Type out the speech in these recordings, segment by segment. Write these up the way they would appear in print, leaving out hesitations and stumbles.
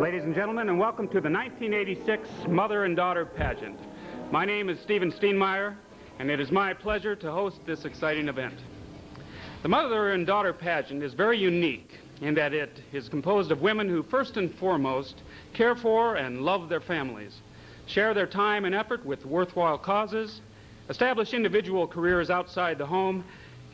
Ladies and gentlemen, and welcome to the 1986 Mother and Daughter Pageant. My name is Stephen Steenmeyer, and it is my pleasure to host this exciting event. The Mother and Daughter Pageant is very unique in that it is composed of women who first and foremost care for and love their families, share their time and effort with worthwhile causes, establish individual careers outside the home,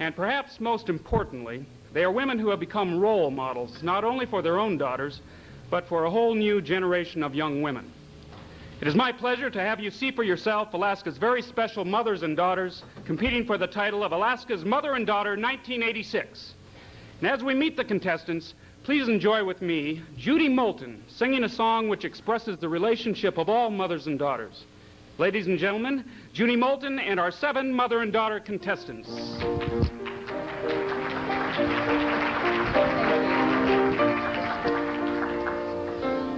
and perhaps most importantly, they are women who have become role models not only for their own daughters, but for a whole new generation of young women. It is my pleasure to have you see for yourself Alaska's very special mothers and daughters competing for the title of Alaska's Mother and Daughter 1986. And as we meet the contestants, please enjoy with me Judy Moulton singing a song which expresses the relationship of all mothers and daughters. Ladies and gentlemen, Judy Moulton and our 7 mother and daughter contestants.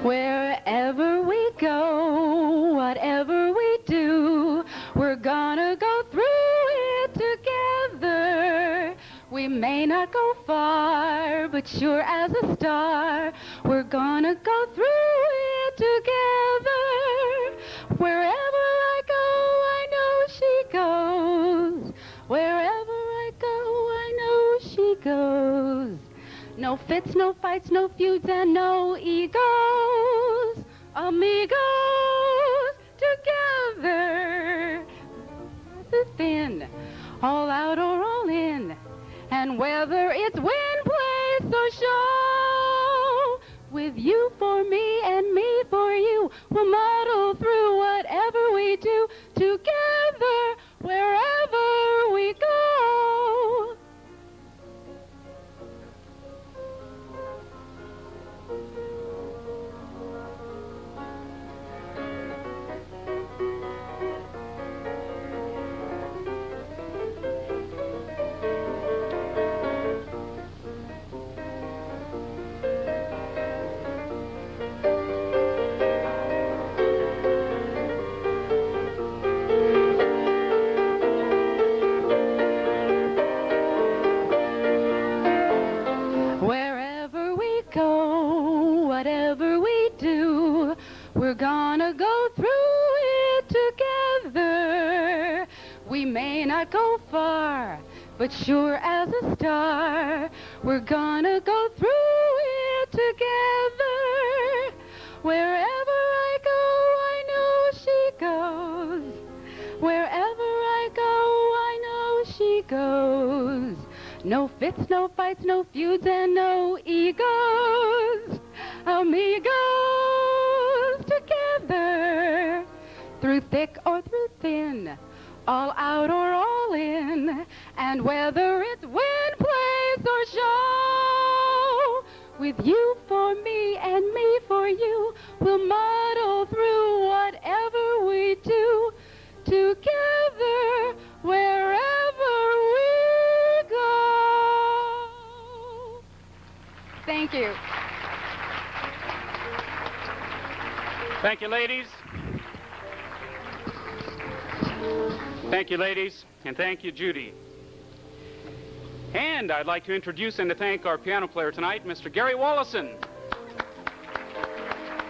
Wherever we go, whatever we do, we're gonna go through it together. We may not go far, but sure as a star, we're gonna go through it together. Wherever I go, I know she goes. Wherever I go, I know she goes. No fits, no fights, no feuds, and no egos. Amigos together. The thin, all out or all in. And whether it's win, place, or show, with you for me and me for you, we'll muddle through whatever we do together, wherever we go. We're gonna go through it together. We may not go far, but sure as a star, we're gonna go through it together. Wherever I go, I know she goes. Wherever I go, I know she goes. No fits, no fights, no feuds, and no egos. Amigos together, through thick or through thin, all out or all in, and whether it's win, place, or show, with you for me and me for you, we'll muddle through whatever we do together, wherever we go. Thank you. Thank you, ladies. Thank you, ladies, and thank you, Judy. And I'd like to introduce and to thank our piano player tonight, Mr. Gary Wallison.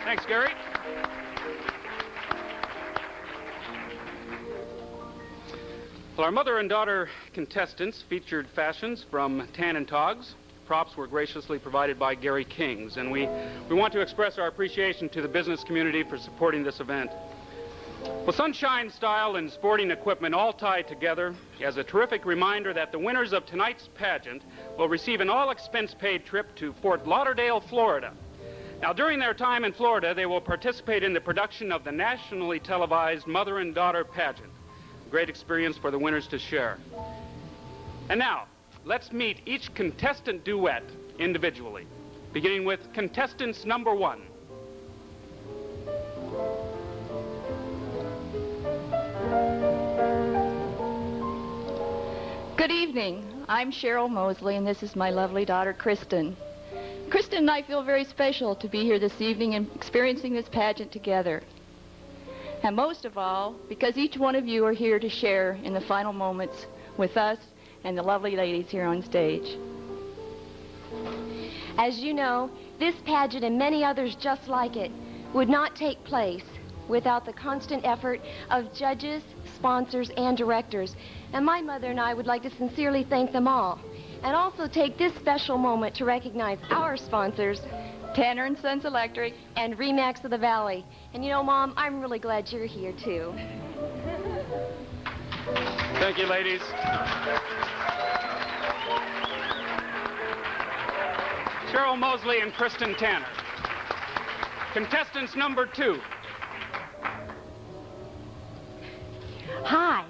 Thanks, Gary. Well, our mother and daughter contestants featured fashions from Tan and Togs. Props were graciously provided by Gary Kings, and we want to express our appreciation to the business community for supporting this event. Well, sunshine, style, and sporting equipment all tied together as a terrific reminder that the winners of tonight's pageant will receive an all-expense-paid trip to Fort Lauderdale, Florida. Now, during their time in Florida, they will participate in the production of the nationally televised Mother and Daughter Pageant. A great experience for the winners to share. And now, let's meet each contestant duet individually, beginning with contestants number 1. Good evening. I'm Cheryl Mosley, and this is my lovely daughter, Kristen. Kristen and I feel very special to be here this evening and experiencing this pageant together. And most of all, because each one of you are here to share in the final moments with us and the lovely ladies here on stage. As you know, This pageant and many others just like it would not take place without the constant effort of judges, sponsors, and directors. And my mother and I would like to sincerely thank them all. And also take this special moment to recognize our sponsors, Tanner & Sons Electric. and Remax of the Valley. And you know, Mom, I'm really glad you're here, too. Thank you, ladies. Cheryl Mosley and Kristen Tanner. Contestants number 2. Hi,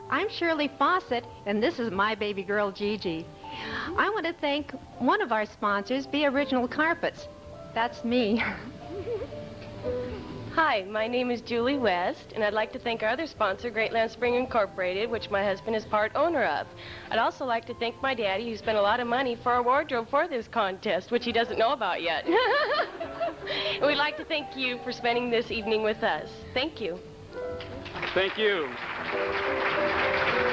I'm Shirley Fawcett, and this is my baby girl, Gigi. I want to thank one of our sponsors, Be Original Carpets. That's me. Hi, my name is Julie West, and I'd like to thank our other sponsor, Great Land Spring Incorporated, which my husband is part owner of. I'd also like to thank my daddy, who spent a lot of money for our wardrobe for this contest, which he doesn't know about yet. And we'd like to thank you for spending this evening with us. Thank you. Thank you.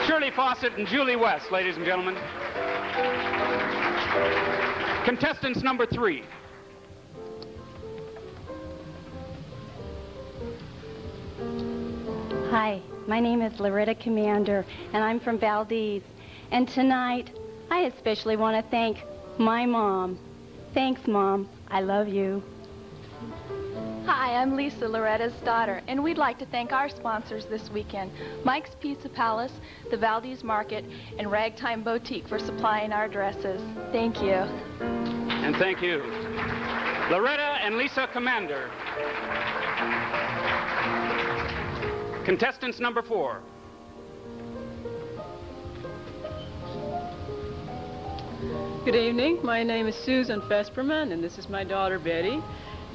Shirley Fawcett and Julie West, ladies and gentlemen. Contestants number 3. Hi, my name is Rita Commander, and I'm from Valdez. And tonight, I especially want to thank my mom. Thanks, Mom. I love you. Hi, I'm Lisa, Loretta's daughter, and we'd like to thank our sponsors this weekend, Mike's Pizza Palace, the Valdez Market, and Ragtime Boutique for supplying our dresses. Thank you. And thank you. Loretta and Lisa Commander. Contestants number 4. Good evening. My name is Susan Fesperman, and this is my daughter, Betty.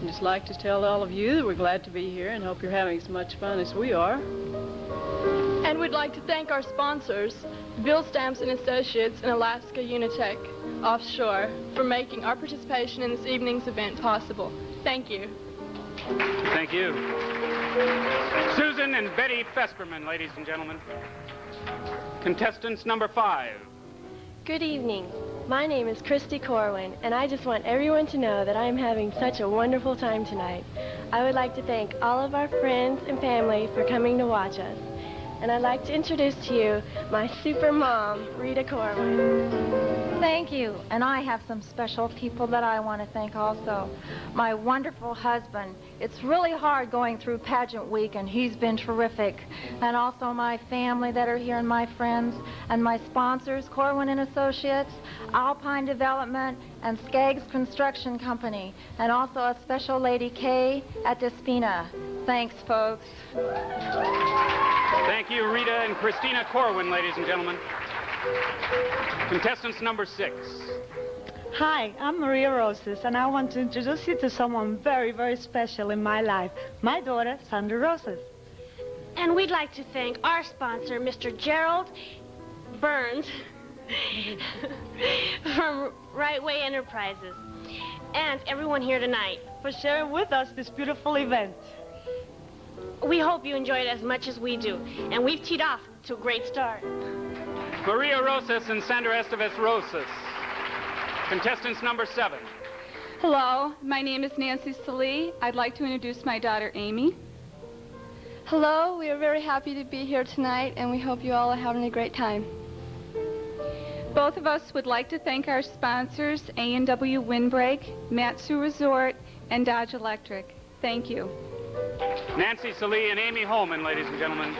I'd just like to tell all of you that we're glad to be here and hope you're having as much fun as we are. And we'd like to thank our sponsors, Bill Stamps and Associates and Alaska Unitech Offshore, for making our participation in this evening's event possible. Thank you. Thank you. Susan and Betty Fesperman, ladies and gentlemen. Contestants number 5. Good evening. My name is Christy Corwin, and I just want everyone to know that I am having such a wonderful time tonight. I would like to thank all of our friends and family for coming to watch us. And I'd like to introduce to you my super mom, Rita Corwin. Thank you. And I have some special people that I want to thank also. My wonderful husband. It's really hard going through pageant week, and he's been terrific. And also my family that are here and my friends. And my sponsors, Corwin and Associates, Alpine Development, and Skaggs Construction Company. And also a special lady, Kay, at Despina. Thanks, folks. Thank you, Rita and Christina Corwin, ladies and gentlemen. Contestants number 6. Hi, I'm Maria Rosas, and I want to introduce you to someone very, very special in my life, my daughter, Sandra Rosas. And we'd like to thank our sponsor, Mr. Gerald Burns, from Right Way Enterprises, and everyone here tonight For sharing with us this beautiful event. We hope you enjoy it as much as we do, and we've teed off to a great start. Maria Rosas and Sandra Estevez Rosas. Contestants number 7. Hello, my name is Nancy Salee. I'd like to introduce my daughter, Amy. Hello, we are very happy to be here tonight, and we hope you all are having a great time. Both of us would like to thank our sponsors, A&W Windbreak, Matsu Resort, and Dodge Electric. Thank you. Nancy Salee and Amy Holman, ladies and gentlemen.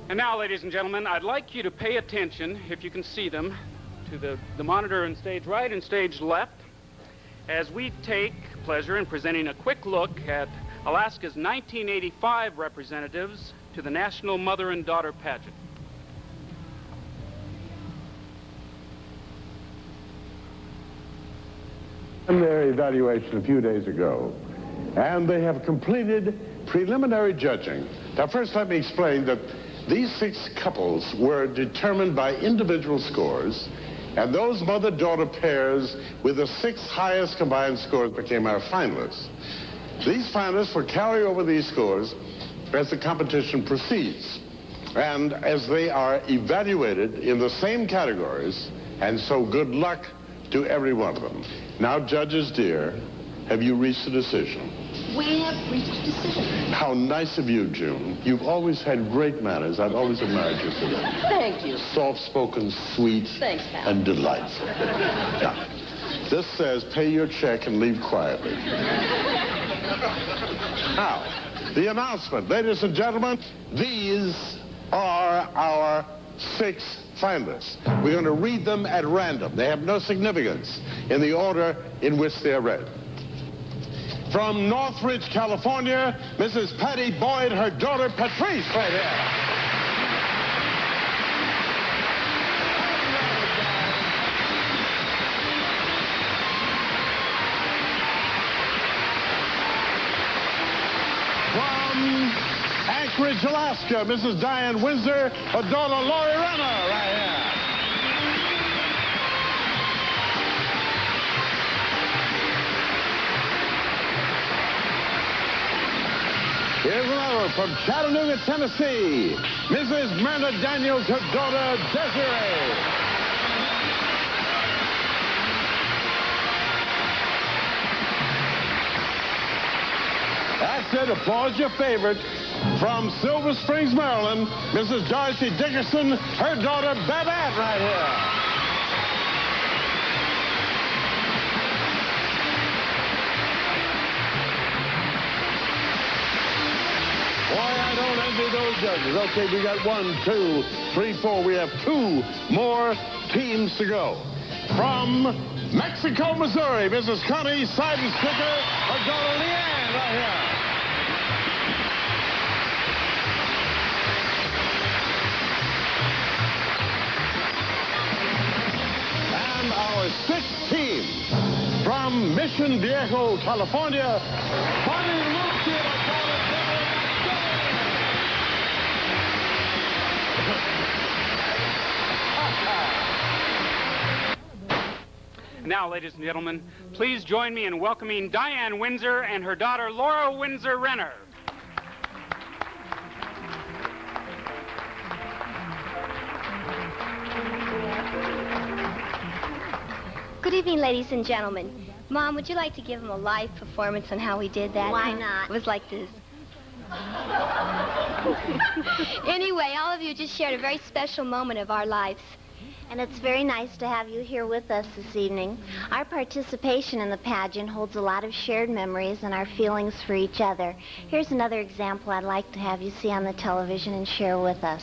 And now, ladies and gentlemen, I'd like you to pay attention, if you can see them, to the monitor in stage right and stage left, as we take pleasure in presenting a quick look at Alaska's 1985 representatives to the National Mother and Daughter Pageant. Their evaluation a few days ago, and they have completed preliminary judging. Now, first let me explain that these 6 couples were determined by individual scores, and those mother-daughter pairs with the 6 highest combined scores became our finalists. These finalists will carry over these scores as the competition proceeds. And as they are evaluated in the same categories, and so good luck to every one of them. Now, judges dear, have you reached a decision? We have reached a decision. How nice of you, June. You've always had great manners. I've always admired you for that. Thank you. Soft-spoken, sweet, Thanks, pal. and delightful. Now, this says pay your check and leave quietly. Now, the announcement. Ladies and gentlemen, these are our 6 finalists. We're going to read them at random. They have no significance in the order in which they are read. From Northridge, California, Mrs. Patty Boyd, her daughter Patrice, right here. From Anchorage, Alaska, Mrs. Diane Windsor, her daughter Lori Renner, right here. Here's another from Chattanooga, Tennessee, Mrs. Myrna Daniels, her daughter Desiree. That's it. Applause your favorite. From Silver Springs, Maryland, Mrs. Dorothy Dickerson, her daughter Babette, right here. Boy, I don't envy those judges. Okay, we got 1, 2, 3, 4. We have 2 more teams to go. From Mexico, Missouri, Mrs. Connie Seidensticker, her daughter Leanne, right here. And our 6th team from Mission Viejo, California, Bonnie Lucy, her daughter Now, ladies and gentlemen, please join me in welcoming Diane Windsor and her daughter Laura Windsor Renner. Good evening, ladies and gentlemen. Mom, would you like to give him a live performance on how we did that? Why not? It was like this. Anyway, all of you just shared a very special moment of our lives. And it's very nice to have you here with us this evening. Our participation in the pageant holds a lot of shared memories and our feelings for each other. Here's another example I'd like to have you see on the television and share with us.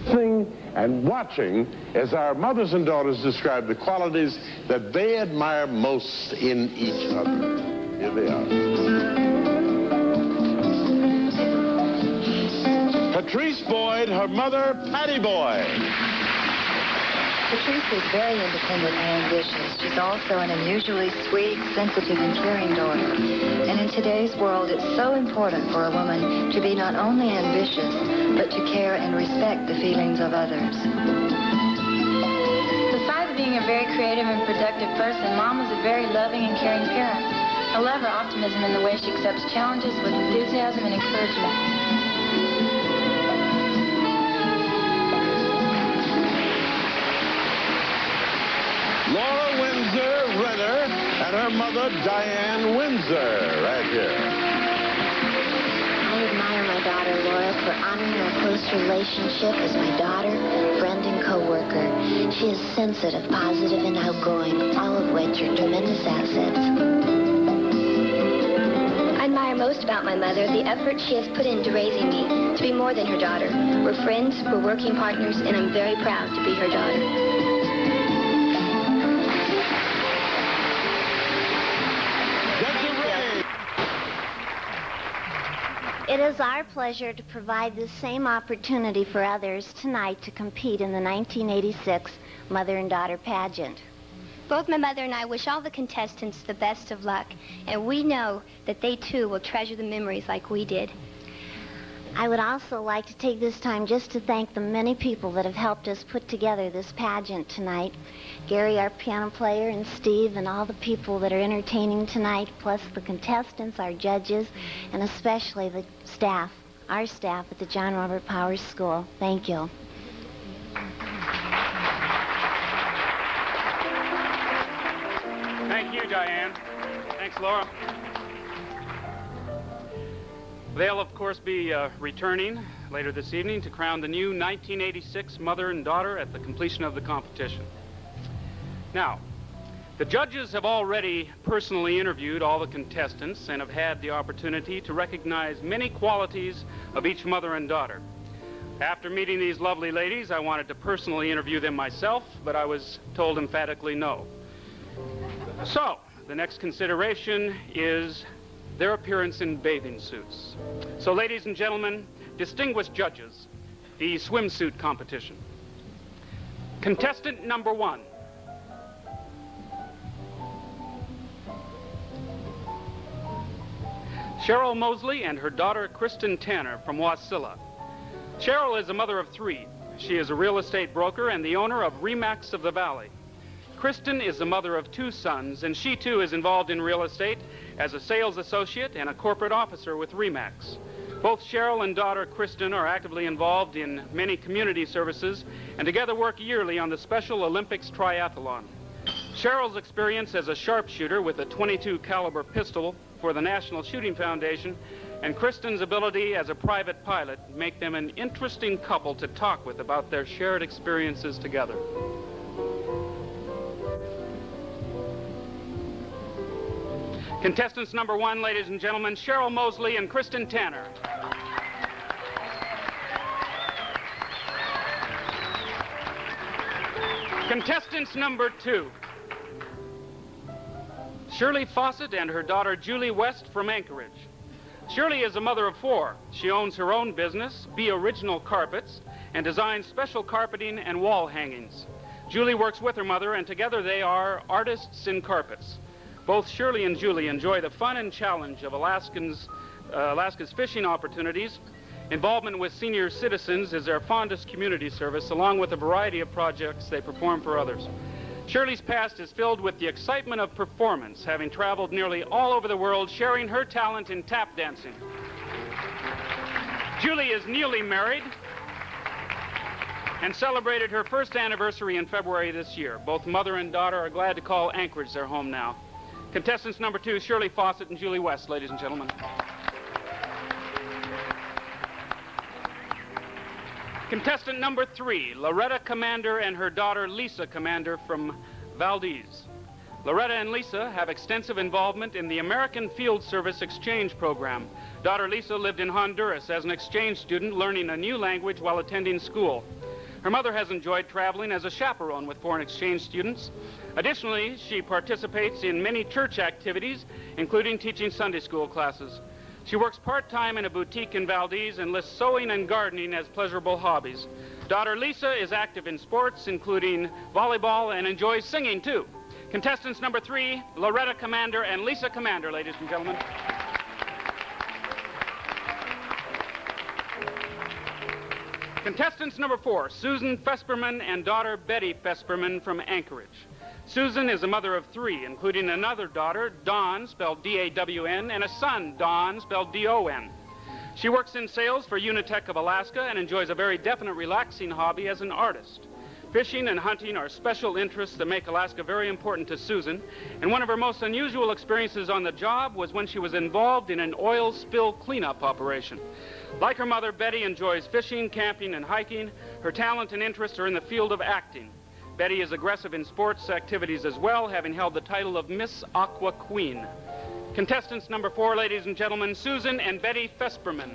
Listening and watching as our mothers and daughters describe the qualities that they admire most in each other. Here they are. Patrice Boyd, her mother, Patty Boyd. Patrice is very independent and ambitious. She's also an unusually sweet, sensitive, and caring daughter. And in today's world, it's so important for a woman to be not only ambitious, but to care and respect the feelings of others. Besides being a very creative and productive person, Mom is a very loving and caring parent. I love her optimism in the way she accepts challenges with enthusiasm and encouragement. Laura Windsor Renner and her mother, Diane Windsor, right here. I admire my daughter, Laura, for honoring our close relationship as my daughter, friend, and co-worker. She is sensitive, positive, and outgoing, all of which are tremendous assets. I admire most about my mother the effort she has put into raising me to be more than her daughter. We're friends, we're working partners, and I'm very proud to be her daughter. It is our pleasure to provide the same opportunity for others tonight to compete in the 1986 Mother and Daughter Pageant. Both my mother and I wish all the contestants the best of luck, and we know that they too will treasure the memories like we did. I would also like to take this time just to thank the many people that have helped us put together this pageant tonight. Gary, our piano player, and Steve, and all the people that are entertaining tonight, plus the contestants, our judges, and especially the staff, our staff at the John Robert Powers School. Thank you. Thank you, Diane. Thanks, Laura. They'll, of course, be returning later this evening to crown the new 1986 mother and daughter at the completion of the competition. Now, the judges have already personally interviewed all the contestants and have had the opportunity to recognize many qualities of each mother and daughter. After meeting these lovely ladies, I wanted to personally interview them myself, but I was told emphatically no. So, the next consideration is their appearance in bathing suits. So, ladies and gentlemen, distinguished judges, the swimsuit competition. Contestant number 1. Cheryl Mosley and her daughter Kristen Tanner from Wasilla. Cheryl is a mother of 3. She is a real estate broker and the owner of Remax of the Valley. Kristen is the mother of 2 sons, and she too is involved in real estate as a sales associate and a corporate officer with Remax. Both Cheryl and daughter Kristen are actively involved in many community services and together work yearly on the Special Olympics Triathlon. Cheryl's experience as a sharpshooter with a .22 caliber pistol for the National Shooting Foundation and Kristen's ability as a private pilot make them an interesting couple to talk with about their shared experiences together. Contestants number 1, ladies and gentlemen, Cheryl Mosley and Kristen Tanner. Contestants number 2, Shirley Fawcett and her daughter Julie West from Anchorage. Shirley is a mother of 4. She owns her own business, Be Original Carpets, and designs special carpeting and wall hangings. Julie works with her mother, and together they are artists in carpets. Both Shirley and Julie enjoy the fun and challenge of Alaska's fishing opportunities. Involvement with senior citizens is their fondest community service, along with a variety of projects they perform for others. Shirley's past is filled with the excitement of performance, having traveled nearly all over the world sharing her talent in tap dancing. Julie is newly married and celebrated her first anniversary in February this year. Both mother and daughter are glad to call Anchorage their home now. Contestants number 2, Shirley Fawcett and Julie West, ladies and gentlemen. Contestant number 3, Loretta Commander and her daughter Lisa Commander from Valdez. Loretta and Lisa have extensive involvement in the American Field Service Exchange Program. Daughter Lisa lived in Honduras as an exchange student, learning a new language while attending school. Her mother has enjoyed traveling as a chaperone with foreign exchange students. Additionally, she participates in many church activities, including teaching Sunday school classes. She works part-time in a boutique in Valdez and lists sewing and gardening as pleasurable hobbies. Daughter Lisa is active in sports, including volleyball, and enjoys singing, too. Contestants number 3, Loretta Commander and Lisa Commander, ladies and gentlemen. Contestants number 4, Susan Fesperman and daughter Betty Fesperman from Anchorage. Susan is a mother of 3, including another daughter, Dawn, spelled D-A-W-N, and a son, Don, spelled D-O-N. She works in sales for Unitech of Alaska and enjoys a very definite relaxing hobby as an artist. Fishing and hunting are special interests that make Alaska very important to Susan, and one of her most unusual experiences on the job was when she was involved in an oil spill cleanup operation. Like her mother, Betty enjoys fishing, camping, and hiking. Her talent and interests are in the field of acting. Betty is aggressive in sports activities as well, having held the title of Miss Aqua Queen. Contestants number 4, ladies and gentlemen, Susan and Betty Fesperman.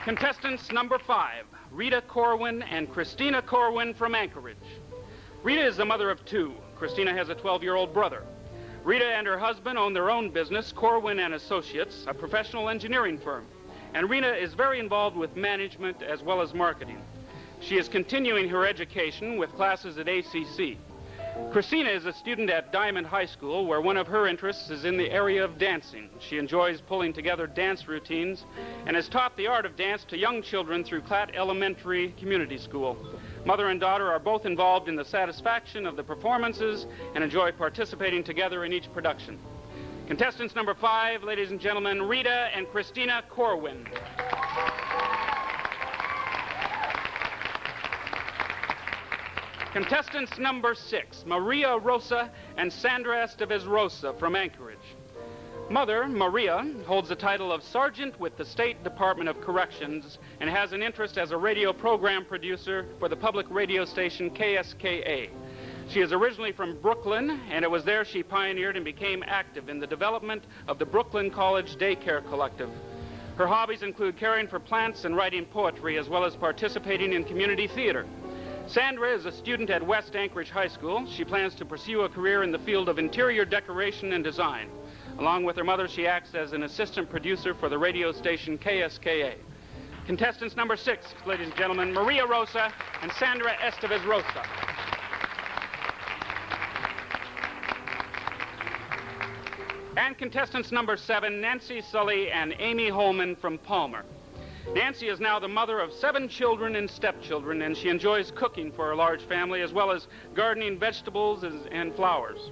Contestants number 5, Rita Corwin and Christina Corwin from Anchorage. Rita is the mother of 2. Christina has a 12-year-old brother. Rita and her husband own their own business, Corwin and Associates, a professional engineering firm. And Rita is very involved with management as well as marketing. She is continuing her education with classes at ACC. Christina is a student at Diamond High School, where one of her interests is in the area of dancing. She enjoys pulling together dance routines and has taught the art of dance to young children through Clatt Elementary Community School. Mother and daughter are both involved in the satisfaction of the performances and enjoy participating together in each production. Contestants number 5, ladies and gentlemen, Rita and Christina Corwin. Contestants number 6, Maria Rosa and Sandra Estevez Rosa from Anchorage. Mother, Maria, holds the title of Sergeant with the State Department of Corrections and has an interest as a radio program producer for the public radio station KSKA. She is originally from Brooklyn, and it was there she pioneered and became active in the development of the Brooklyn College Daycare Collective. Her hobbies include caring for plants and writing poetry, as well as participating in community theater. Sandra is a student at West Anchorage High School. She plans to pursue a career in the field of interior decoration and design. Along with her mother, she acts as an assistant producer for the radio station KSKA. Contestants number 6, ladies and gentlemen, Maria Rosa and Sandra Estevez Rosa. And contestants number 7, Nancy Sully and Amy Holman from Palmer. Nancy is now the mother of 7 children and stepchildren, and she enjoys cooking for her large family, as well as gardening vegetables and flowers.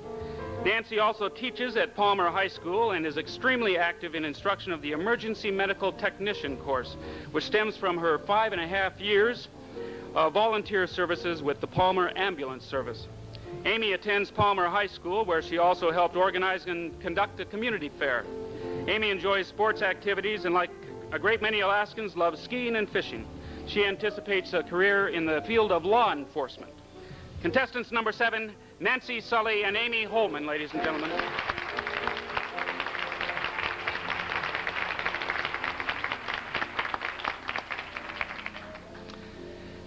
Nancy also teaches at Palmer High School and is extremely active in instruction of the Emergency Medical Technician course, which stems from her 5.5 years of volunteer services with the Palmer Ambulance Service. Amy attends Palmer High School, where she also helped organize and conduct a community fair. Amy enjoys sports activities and, like a great many Alaskans, loves skiing and fishing. She anticipates a career in the field of law enforcement. Contestants number 7, Nancy Sully and Amy Holman, ladies and gentlemen.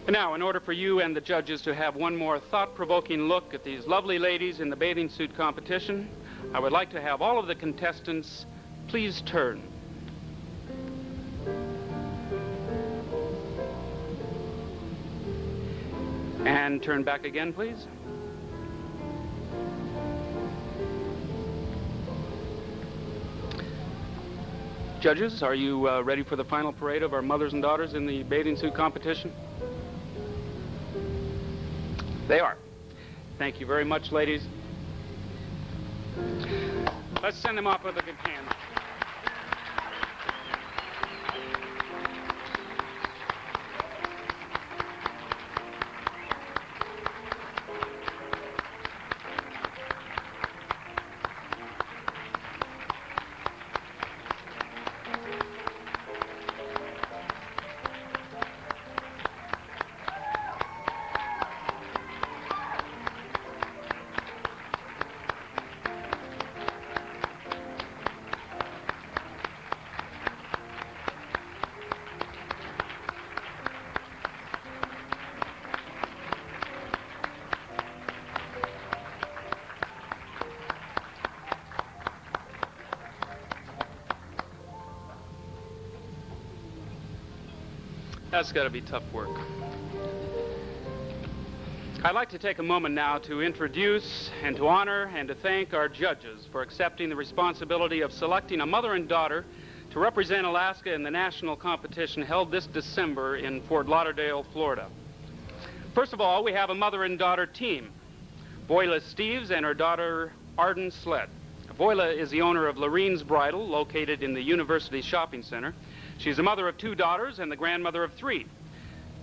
And now, in order for you and the judges to have one more thought-provoking look at these lovely ladies in the bathing suit competition, I would like to have all of the contestants please turn. And turn back again, please. Judges, are you ready for the final parade of our mothers and daughters in the bathing suit competition? They are. Thank you very much, ladies. Let's send them off with a good hand. That's got to be tough work. I'd like to take a moment now to introduce and to honor and to thank our judges for accepting the responsibility of selecting a mother and daughter to represent Alaska in the national competition held this December in Fort Lauderdale, Florida. First of all, we have a mother and daughter team, Voila Steves and her daughter Arden Sled. Voila is the owner of Lorene's Bridal, located in the University Shopping Center. She's the mother of 2 daughters and the grandmother of 3.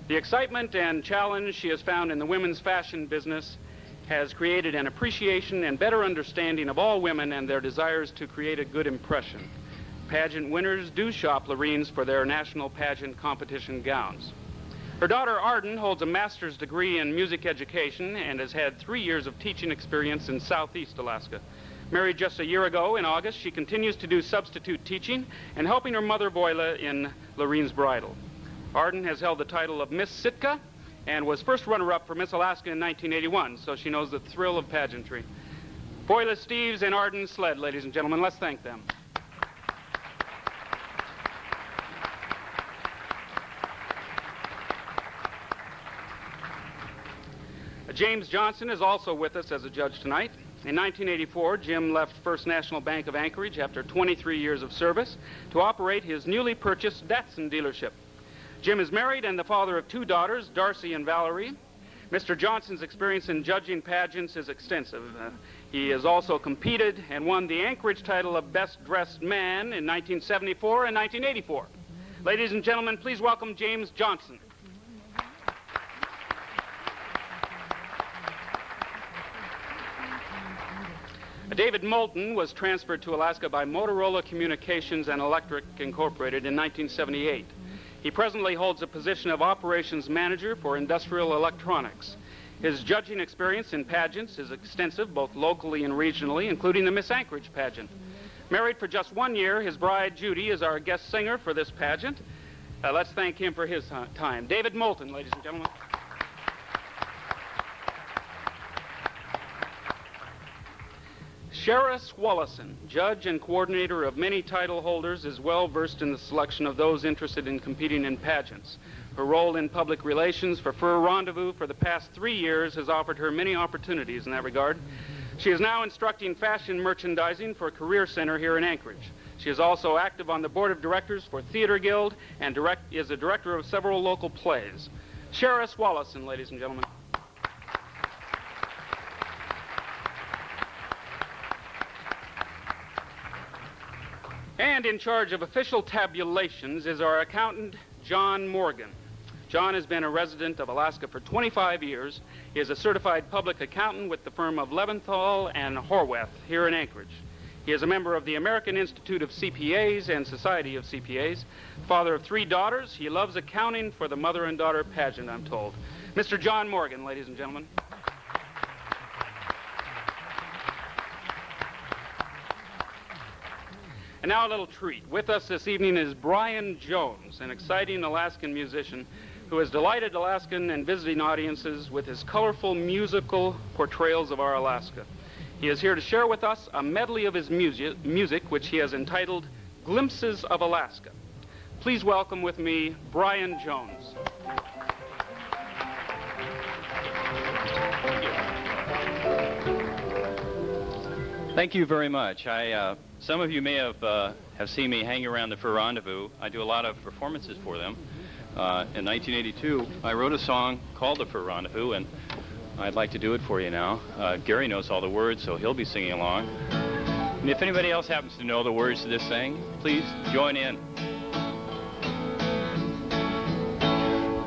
The excitement and challenge she has found in the women's fashion business has created an appreciation and better understanding of all women and their desires to create a good impression. Pageant winners do shop Lorene's for their national pageant competition gowns. Her daughter Arden holds a master's degree in music education and has had 3 years of teaching experience in Southeast Alaska. Married just a year ago in August, she continues to do substitute teaching and helping her mother Voila in Lorene's Bridal. Arden has held the title of Miss Sitka and was first runner-up for Miss Alaska in 1981, so she knows the thrill of pageantry. Voila Steves and Arden Sled, ladies and gentlemen, let's thank them. James Johnson is also with us as a judge tonight. In 1984, Jim left First National Bank of Anchorage after 23 years of service to operate his newly purchased Datsun dealership. Jim is married and the father of 2 daughters, Darcy and Valerie. Mr. Johnson's experience in judging pageants is extensive. He has also competed and won the Anchorage title of Best Dressed Man in 1974 and 1984. Ladies and gentlemen, please welcome James Johnson. David Moulton was transferred to Alaska by Motorola Communications and Electric Incorporated in 1978. He presently holds a position of operations manager for industrial electronics. His judging experience in pageants is extensive, both locally and regionally, including the Miss Anchorage pageant. Married for just 1 year, his bride, Judy, is our guest singer for this pageant. Let's thank him for his time. David Moulton, ladies and gentlemen. Sheriff Wallison, judge and coordinator of many title holders, is well versed in the selection of those interested in competing in pageants. Her role in public relations for Fur Rendezvous for the past 3 years has offered her many opportunities in that regard. She is now instructing fashion merchandising for Career Center here in Anchorage. She is also active on the board of directors for Theater Guild and is a director of several local plays. Sheriff Wallison, ladies and gentlemen. And in charge of official tabulations is our accountant, John Morgan. John has been a resident of Alaska for 25 years. He is a certified public accountant with the firm of Leventhal and Horwath here in Anchorage. He is a member of the American Institute of CPAs and Society of CPAs. Father of 3 daughters, he loves accounting for the mother and daughter pageant, I'm told. Mr. John Morgan, ladies and gentlemen. And now a little treat. With us this evening is Brian Jones, an exciting Alaskan musician who has delighted Alaskan and visiting audiences with his colorful musical portrayals of our Alaska. He is here to share with us a medley of his music which he has entitled Glimpses of Alaska. Please welcome with me Brian Jones. Thank you very much. Some of you may have seen me hang around the Fur Rendezvous. I do a lot of performances for them. In 1982, I wrote a song called The Fur Rendezvous, and I'd like to do it for you now. Gary knows all the words, so he'll be singing along. And if anybody else happens to know the words to this thing, please join in.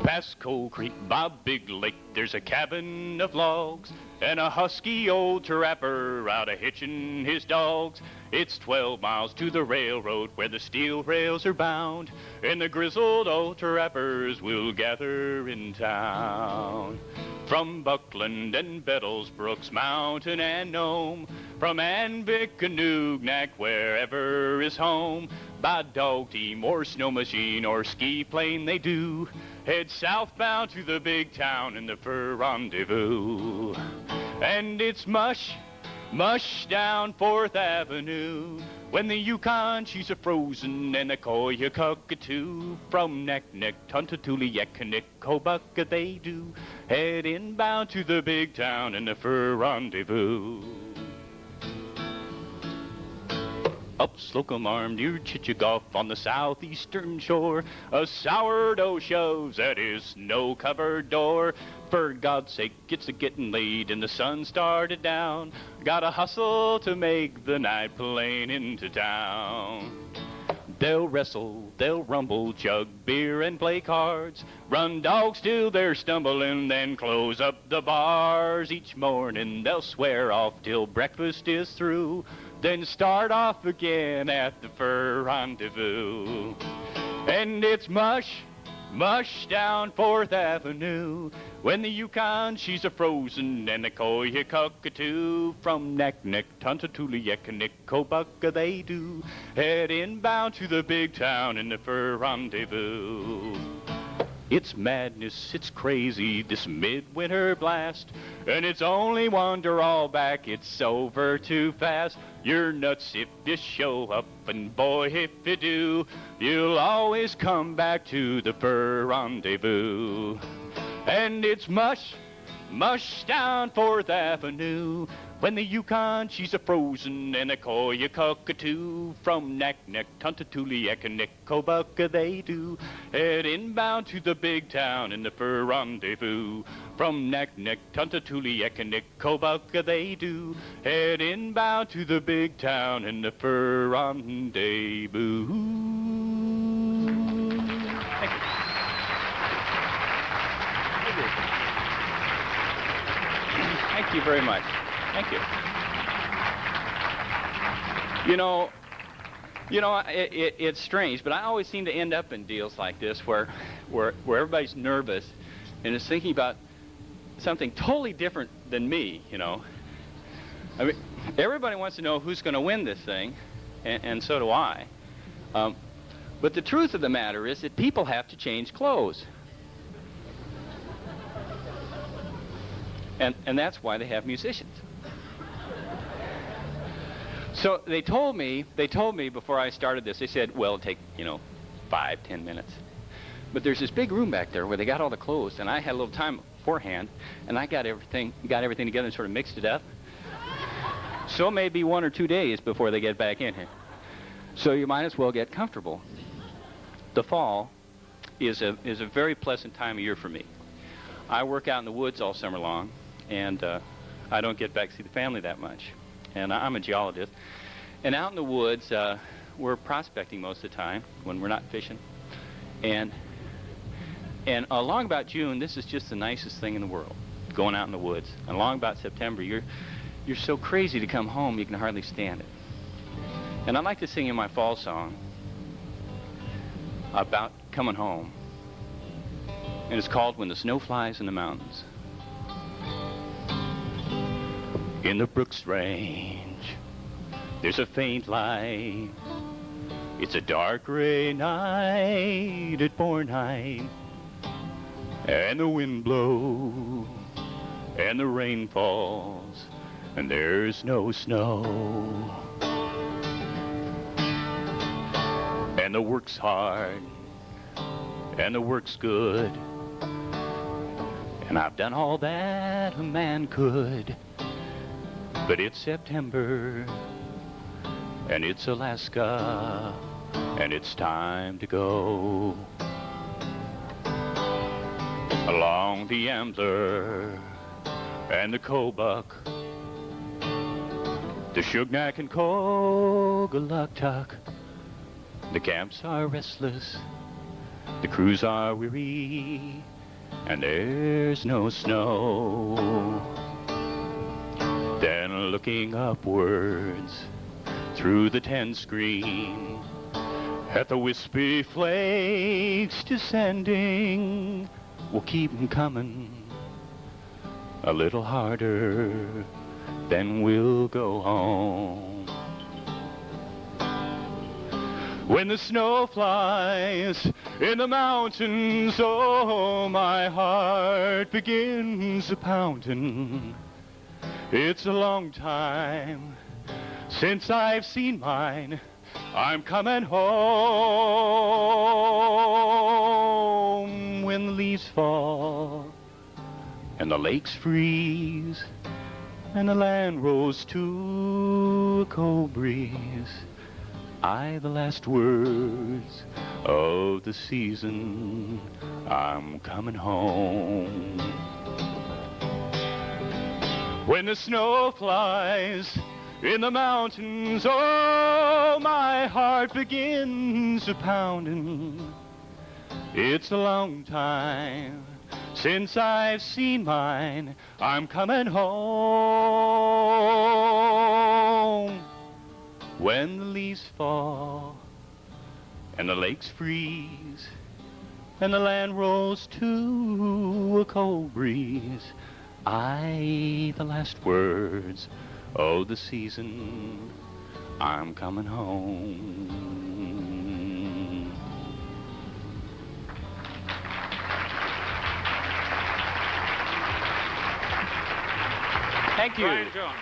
Past Cold Creek by Big Lake, there's a cabin of logs and a husky old trapper out a-hitching his dogs. It's 12 miles to the railroad where the steel rails are bound, and the grizzled old trappers will gather in town. From Buckland and Bettles, Brooks Mountain and Nome, from Anvik and Nugnak, wherever is home, by dog team or snow machine or ski plane they do head southbound to the big town in the Fur Rendezvous. And it's mush down 4th Avenue when the Yukon she's a-frozen and the Koyukukatoo. From Naknek, Tuntatuliak, Nikobaka they do head inbound to the big town in the Fur Rendezvous. Up Slocum Arm near Chichagof on the southeastern shore, a sourdough shoves at his snow-covered door. For God's sake, it's a-getting late and the sun started down. Gotta hustle to make the night plane into town. They'll wrestle, they'll rumble, chug beer and play cards, run dogs till they're stumbling, then close up the bars. Each morning they'll swear off till breakfast is through, then start off again at the Fur Rendezvous. And it's mush down 4th Avenue when the Yukon she's a-frozen and the Koyukukatoo. From Naknek, Tuntatuliak, and Nikobaka they do head inbound to the big town in the Fur Rendezvous. It's madness, it's crazy, this midwinter blast, and it's only one drawback, it's over too fast. You're nuts if you show up, and boy, if you do, you'll always come back to the Fur Rendezvous. And it's mush mush down 4th Avenue. When the Yukon, she's a frozen, and a Koya cockatoo. From Naknek, Tuntatuliak, and Nickobucka they do. Head inbound to the big town in the fur rendezvous. From Naknek, Tuntatuliak, and Nickobucka they do. Head inbound to the big town in the fur rendezvous. Thank you. Thank you very much. Thank you. You know, it's strange, but I always seem to end up in deals like this where everybody's nervous and is thinking about something totally different than me, you know. I mean, everybody wants to know who's going to win this thing, and so do I. But the truth of the matter is that people have to change clothes. And that's why they have musicians. So they told me before I started this, they said, well, it'll take, 5-10 minutes. But there's this big room back there where they got all the clothes, and I had a little time beforehand, and I got everything together and sort of mixed it up. So it may be 1 or 2 days before they get back in here. So you might as well get comfortable. The fall is a very pleasant time of year for me. I work out in the woods all summer long, and I don't get back to see the family that much. And I'm a geologist. And out in the woods, we're prospecting most of the time when we're not fishing. And along about June, this is just the nicest thing in the world, going out in the woods. And along about September, you're so crazy to come home, you can hardly stand it. And I'd like to sing you my fall song about coming home. And it's called When the Snow Flies in the Mountains. In the Brooks Range, there's a faint light. It's a dark gray night at Bornheim. And the wind blows, and the rain falls, and there's no snow. And the work's hard, and the work's good. And I've done all that a man could. But it's September, and it's Alaska, and it's time to go. Along the Ambler and the Kobuk, the Shugnak and Kogaluktuk. The camps are restless, the crews are weary, and there's no snow. Then looking upwards through the tent screen at the wispy flakes descending, we'll keep 'em coming a little harder, then we'll go home. When the snow flies in the mountains, oh, my heart begins a-pounding. It's a long time since I've seen mine. I'm coming home. When the leaves fall and the lakes freeze and the land rolls to a cold breeze, the last words of the season, I'm coming home. When the snow flies in the mountains, oh, my heart begins a-pounding. It's a long time since I've seen mine. I'm coming home. When the leaves fall and the lakes freeze and the land rolls to a cold breeze, the last words of the season, I'm coming home. Thank you. Brian Jones.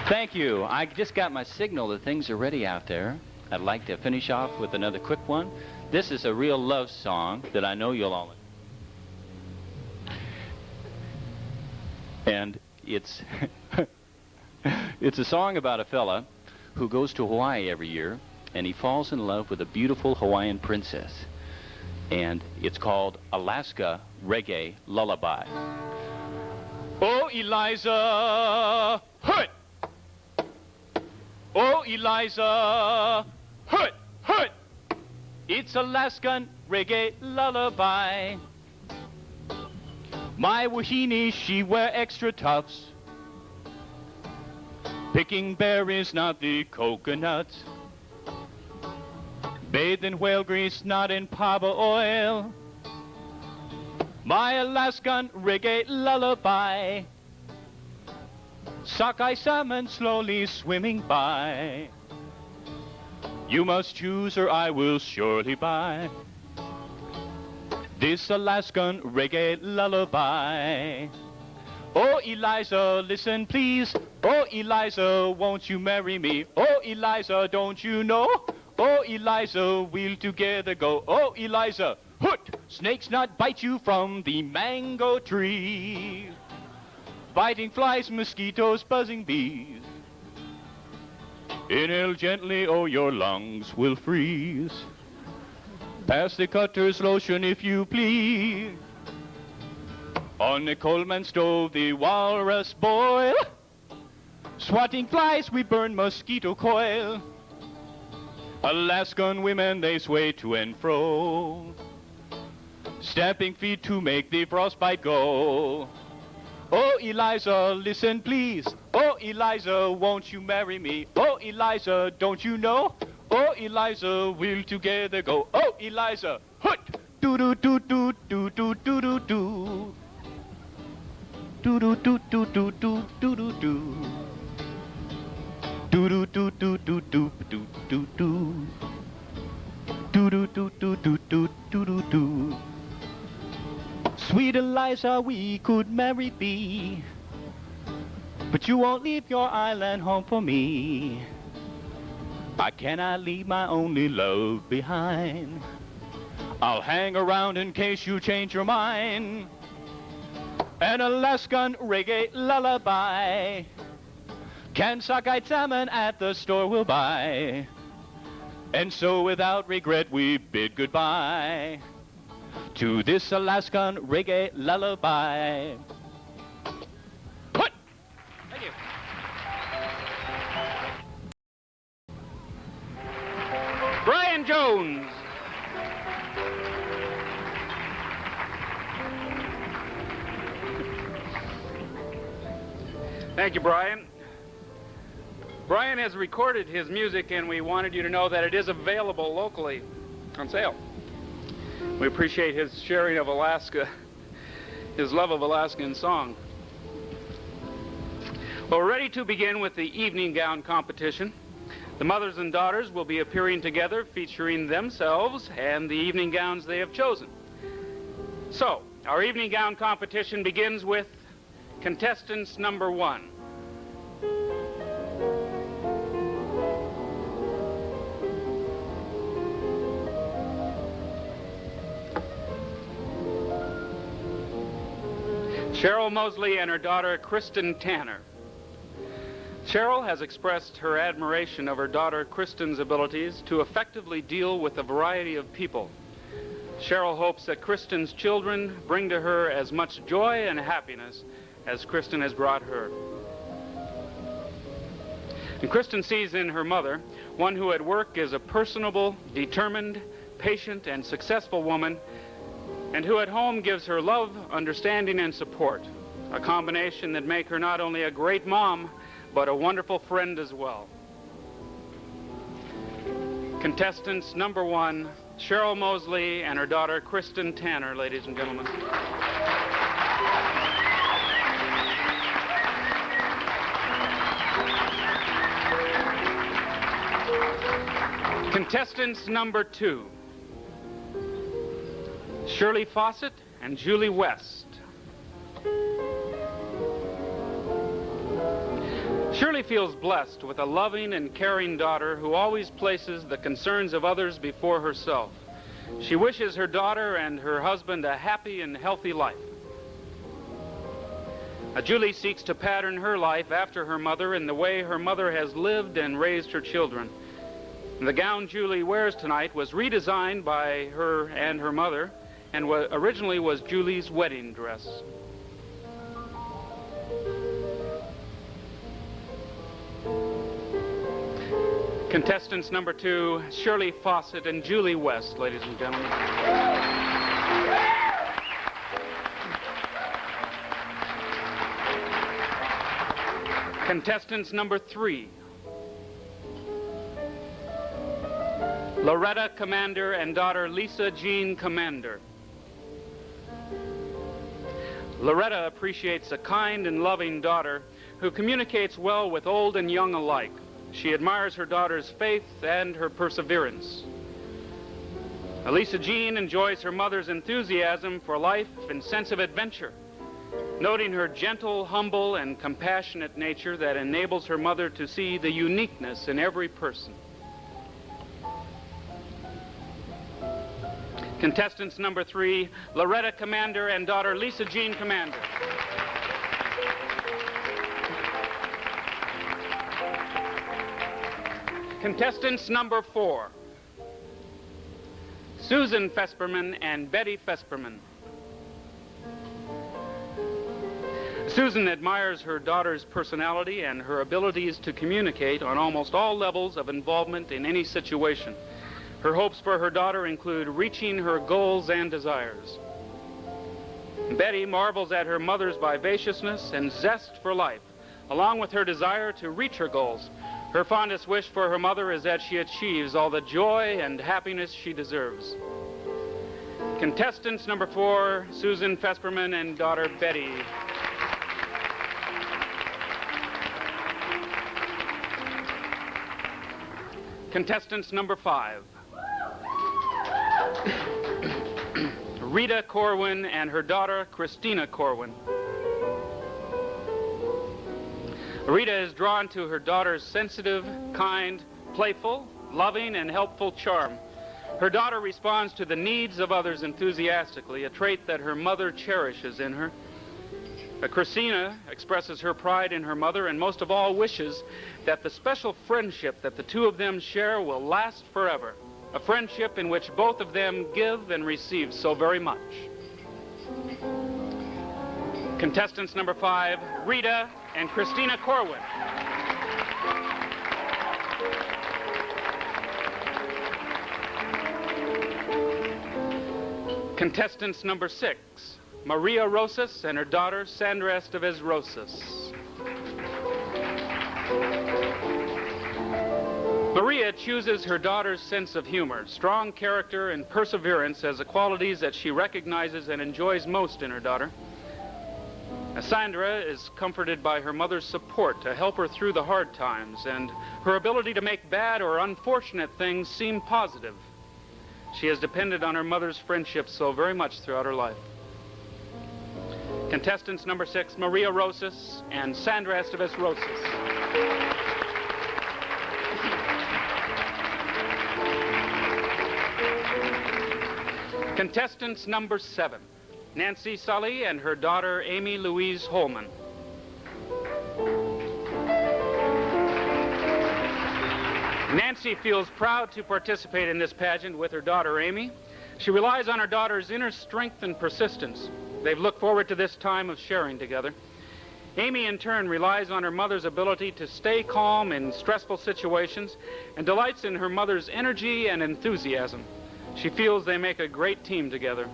Thank you. I just got my signal that things are ready out there. I'd like to finish off with another quick one. This is a real love song that I know you'll all And it's it's a song about a fella who goes to Hawaii every year, and he falls in love with a beautiful Hawaiian princess. And it's called Alaska Reggae Lullaby. Oh, Eliza, hut! Oh, Eliza, hut, hut! It's Alaskan Reggae Lullaby. My wahine, she wear extra tufts, picking berries, not the coconuts, bathed in whale grease, not in paba oil. My Alaskan Reggae Lullaby, sockeye salmon slowly swimming by. You must choose or I will surely buy this Alaskan Reggae Lullaby. Oh, Eliza, listen please. Oh, Eliza, won't you marry me? Oh, Eliza, don't you know? Oh, Eliza, we'll together go. Oh, Eliza, hoot! Snakes not bite you from the mango tree. Biting flies, mosquitoes, buzzing bees. Inhale gently or your lungs will freeze. Pass the cutter's lotion if you please. On the coalman stove the walrus boil. Swatting flies we burn mosquito coil. Alaskan women they sway to and fro, stamping feet to make the frostbite go. Oh, Eliza, listen please. Oh, Eliza, won't you marry me? Oh, Eliza, don't you know? Oh, Eliza, we'll together go. Oh, Eliza, hut! Do-do-do-do-do-do-do-do-do. Do-do-do-do-do-do-do-do-do. Do-do-do-do-do-do-do-do-do. Do-do-do-do-do-do-do-do. Sweet Eliza, we could marry thee, but you won't leave your island home for me. I cannot leave my only love behind. I'll hang around in case you change your mind. An Alaskan Reggae Lullaby, canned sockeye salmon at the store we'll buy. And so without regret we bid goodbye to this Alaskan Reggae Lullaby. Put! Thank you. Brian Jones. Thank you, Brian. Brian has recorded his music, and we wanted you to know that it is available locally on sale. We appreciate his sharing of Alaska, his love of Alaskan song. Well, we're ready to begin with the evening gown competition. The mothers and daughters will be appearing together, featuring themselves and the evening gowns they have chosen. So, our evening gown competition begins with contestants number 1. Cheryl Mosley and her daughter, Kristen Tanner. Cheryl has expressed her admiration of her daughter, Kristen's abilities to effectively deal with a variety of people. Cheryl hopes that Kristen's children bring to her as much joy and happiness as Kristen has brought her. And Kristen sees in her mother one who at work is a personable, determined, patient, and successful woman, and who at home gives her love, understanding, and support, a combination that make her not only a great mom, but a wonderful friend as well. Contestants number 1, Cheryl Mosley and her daughter, Kristen Tanner, ladies and gentlemen. Contestants number 2, Shirley Fawcett and Julie West. Shirley feels blessed with a loving and caring daughter who always places the concerns of others before herself. She wishes her daughter and her husband a happy and healthy life. Julie seeks to pattern her life after her mother in the way her mother has lived and raised her children. The gown Julie wears tonight was redesigned by her and her mother and originally was Julie's wedding dress. Contestants number 2, Shirley Fawcett and Julie West, ladies and gentlemen. Contestants number 3, Loretta Commander and daughter Lisa Jean Commander. Loretta appreciates a kind and loving daughter who communicates well with old and young alike. She admires her daughter's faith and her perseverance. Lisa Jean enjoys her mother's enthusiasm for life and sense of adventure, noting her gentle, humble, and compassionate nature that enables her mother to see the uniqueness in every person. Contestants number 3, Loretta Commander and daughter Lisa Jean Commander. Contestants number 4, Susan Fesperman and Betty Fesperman. Susan admires her daughter's personality and her abilities to communicate on almost all levels of involvement in any situation. Her hopes for her daughter include reaching her goals and desires. Betty marvels at her mother's vivaciousness and zest for life, along with her desire to reach her goals. Her fondest wish for her mother is that she achieves all the joy and happiness she deserves. Contestants number 4, Susan Fesperman and daughter Betty. Contestants number 5, Rita Corwin and her daughter Christina Corwin. Rita is drawn to her daughter's sensitive, kind, playful, loving, and helpful charm. Her daughter responds to the needs of others enthusiastically, a trait that her mother cherishes in her. Christina expresses her pride in her mother and most of all wishes that the special friendship that the two of them share will last forever, a friendship in which both of them give and receive so very much. Contestants number 5, Rita and Christina Corwin. Contestants number 6, Maria Rosas and her daughter Sandra Estevez Rosas. Maria chooses her daughter's sense of humor, strong character, and perseverance as the qualities that she recognizes and enjoys most in her daughter. Sandra is comforted by her mother's support to help her through the hard times and her ability to make bad or unfortunate things seem positive. She has depended on her mother's friendship so very much throughout her life. Contestants number 6, Maria Rosas and Sandra Estevez Rosas. Contestants number 7, Nancy Sully and her daughter Amy Louise Holman. Nancy feels proud to participate in this pageant with her daughter Amy. She relies on her daughter's inner strength and persistence. They've looked forward to this time of sharing together. Amy, in turn, relies on her mother's ability to stay calm in stressful situations and delights in her mother's energy and enthusiasm. She feels they make a great team together.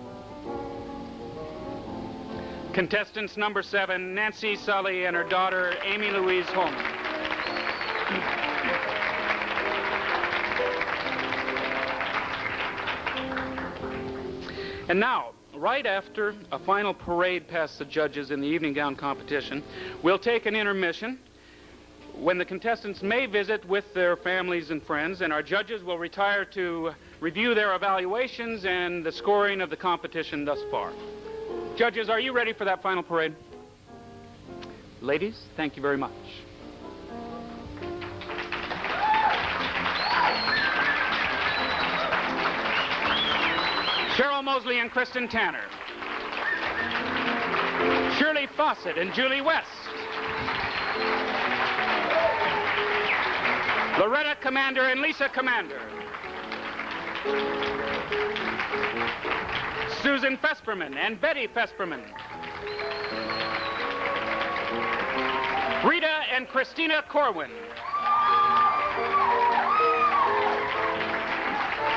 Contestants number 7, Nancy Sully and her daughter Amy Louise Holman. And now, right after a final parade past the judges in the evening gown competition, we'll take an intermission when the contestants may visit with their families and friends, and our judges will retire to review their evaluations and the scoring of the competition thus far. Judges, are you ready for that final parade? Ladies, thank you very much. Cheryl Mosley and Kristen Tanner. Shirley Fawcett and Julie West. Loretta Commander and Lisa Commander. Susan Fesperman and Betty Fesperman. Rita and Christina Corwin.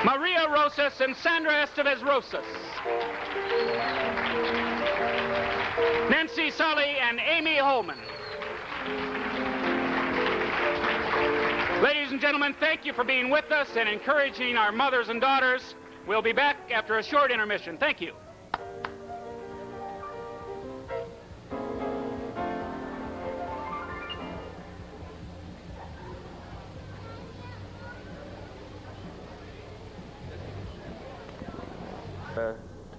Maria Rosas and Sandra Estevez Rosas. Nancy Solly and Amy Holman. Ladies and gentlemen, thank you for being with us and encouraging our mothers and daughters. We'll be back after a short intermission. Thank you.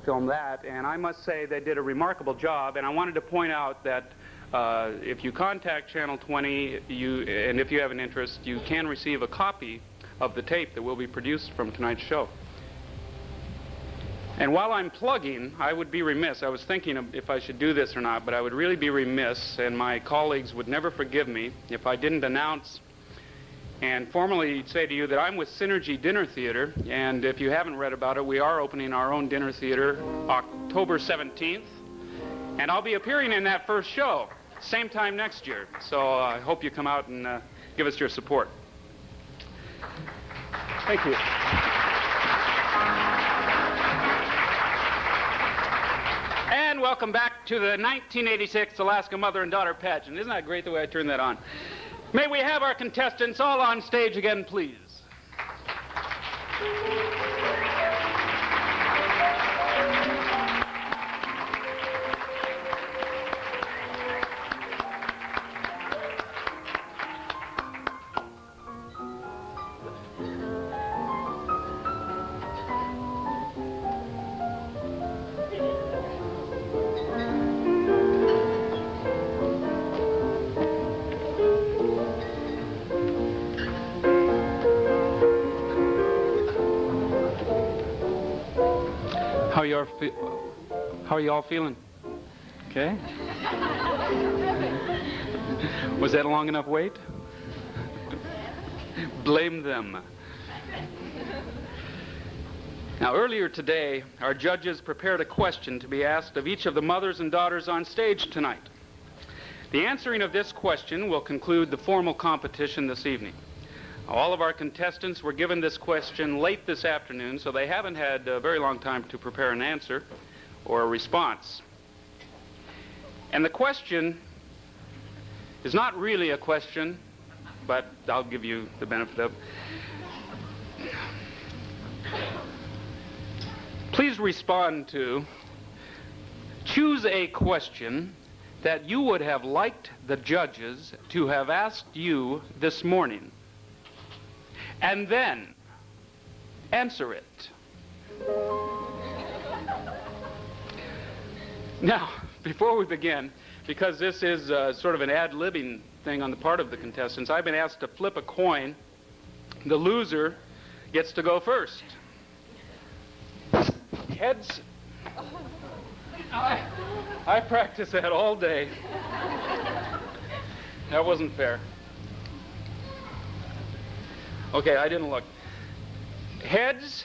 Film that, and I must say they did a remarkable job, and I wanted to point out that if you contact Channel 20, and if you have an interest, you can receive a copy of the tape that will be produced from tonight's show. And while I'm plugging, I would be remiss, I was thinking of if I should do this or not, but I would really be remiss, and my colleagues would never forgive me if I didn't announce and formally say to you that I'm with Synergy Dinner Theater, and if you haven't read about it, we are opening our own dinner theater October 17th, and I'll be appearing in that first show, same time next year. So I hope you come out and give us your support. Thank you. And welcome back to the 1986 Alaska Mother and Daughter Pageant. Isn't that great the way I turned that on? May we have our contestants all on stage again, please. How are you all feeling? Okay. Was that a long enough wait? Blame them. Now, earlier today, our judges prepared a question to be asked of each of the mothers and daughters on stage tonight. The answering of this question will conclude the formal competition this evening. All of our contestants were given this question late this afternoon, so they haven't had a very long time to prepare an answer or a response. And the question is not really a question, but I'll give you the benefit of it. Please respond to, choose a question that you would have liked the judges to have asked you this morning, and then answer it. Now, before we begin, because this is sort of an ad-libbing thing on the part of the contestants, I've been asked to flip a coin. The loser gets to go first. Heads. I practiced that all day. That wasn't fair. Okay, I didn't look. Heads,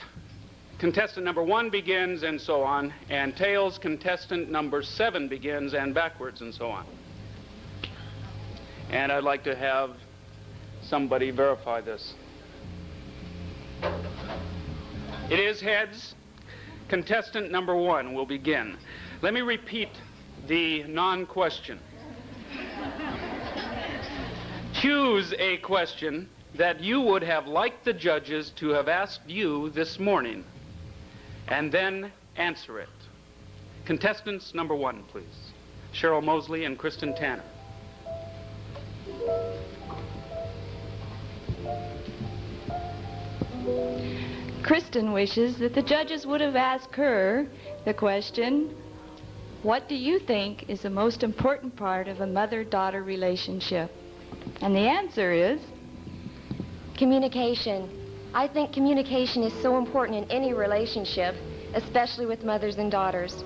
contestant number 1 begins, and so on. And tails, contestant number 7 begins, and backwards, and so on. And I'd like to have somebody verify this. It is heads. Contestant number 1 will begin. Let me repeat the non-question. Choose a question that you would have liked the judges to have asked you this morning, and then answer it. Contestants number 1, please. Cheryl Mosley and Kristen Tanner. Kristen wishes that the judges would have asked her the question, what do you think is the most important part of a mother-daughter relationship? And the answer is? Communication. I think communication is so important in any relationship especially with mothers and daughters.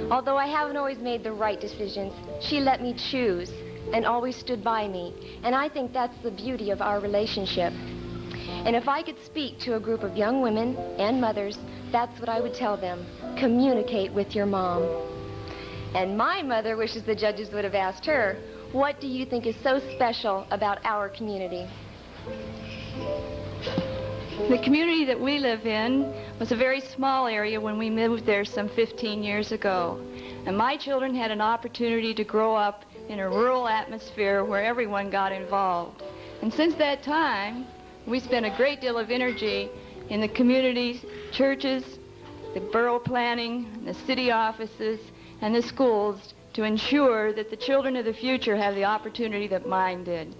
Although I haven't always made the right decisions, she let me choose and always stood by me. And I think that's the beauty of our relationship. And if I could speak to a group of young women and mothers, that's what I would tell them. Communicate with your mom. And my mother wishes the judges would have asked her, what do you think is so special about our community? The community that we live in was a very small area when we moved there some 15 years ago. And my children had an opportunity to grow up in a rural atmosphere where everyone got involved. And since that time, we spent a great deal of energy in the communities, churches, the borough planning, the city offices, and the schools to ensure that the children of the future have the opportunity that mine did.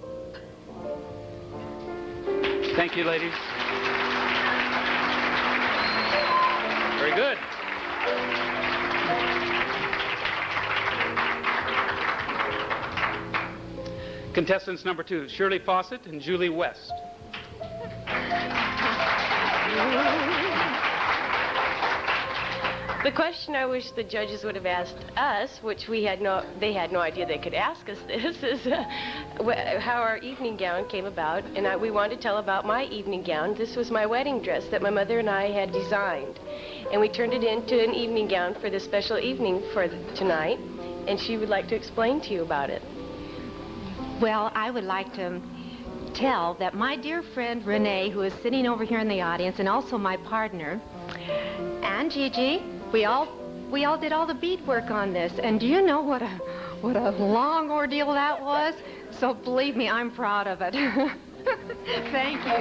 Thank you, ladies. Very good. Contestants number 2, Shirley Fawcett and Julie West. The question I wish the judges would have asked us, which they had no idea they could ask us this, is how our evening gown came about. And we wanted to tell about my evening gown. This was my wedding dress that my mother and I had designed. And we turned it into an evening gown for this special evening for tonight. And she would like to explain to you about it. Well, I would like to tell that my dear friend Renee, who is sitting over here in the audience, and also my partner, and Gigi, we all did all the beadwork on this. And do you know what a long ordeal that was? So believe me, I'm proud of it. Thank you.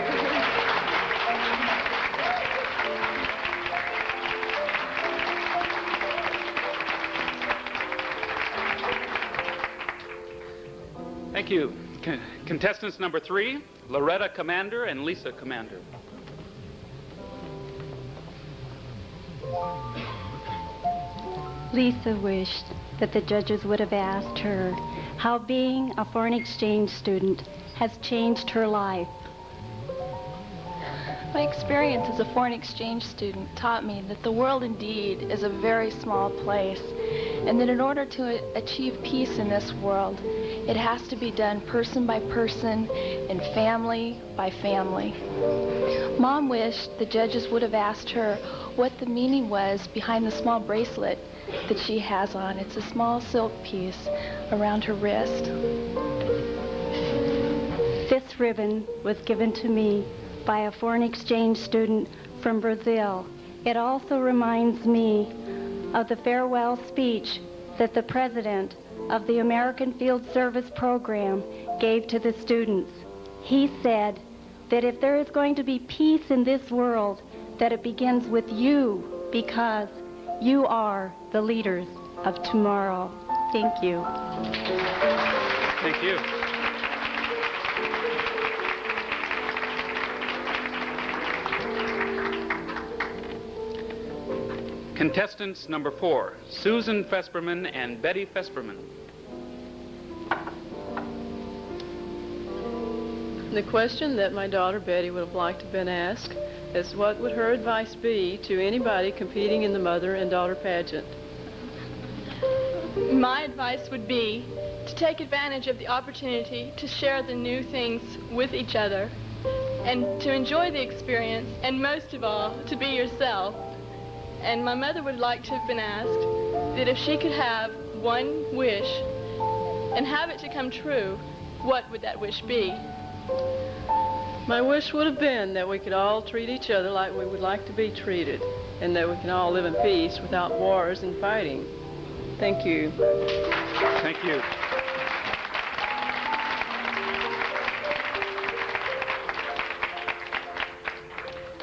Thank you. Contestants number 3, Loretta Commander and Lisa Commander. Lisa wished that the judges would have asked her how being a foreign exchange student has changed her life. My experience as a foreign exchange student taught me that the world indeed is a very small place, and that in order to achieve peace in this world, it has to be done person by person and family by family. Mom wished the judges would have asked her what the meaning was behind the small bracelet that she has on. It's a small silk piece around her wrist. This ribbon was given to me by a foreign exchange student from Brazil. It also reminds me of the farewell speech that the president of the American Field Service Program gave to the students. He said that if there is going to be peace in this world, that it begins with you, because you are the leaders of tomorrow. Thank you. Thank you. Contestants number 4, Susan Fesperman and Betty Fesperman. The question that my daughter Betty would have liked to have been asked is, what would her advice be to anybody competing in the mother and daughter pageant? My advice would be to take advantage of the opportunity to share the new things with each other and to enjoy the experience, and most of all, to be yourself. And my mother would like to have been asked that if she could have one wish and have it to come true, what would that wish be? My wish would have been that we could all treat each other like we would like to be treated, and that we can all live in peace without wars and fighting. Thank you. Thank you.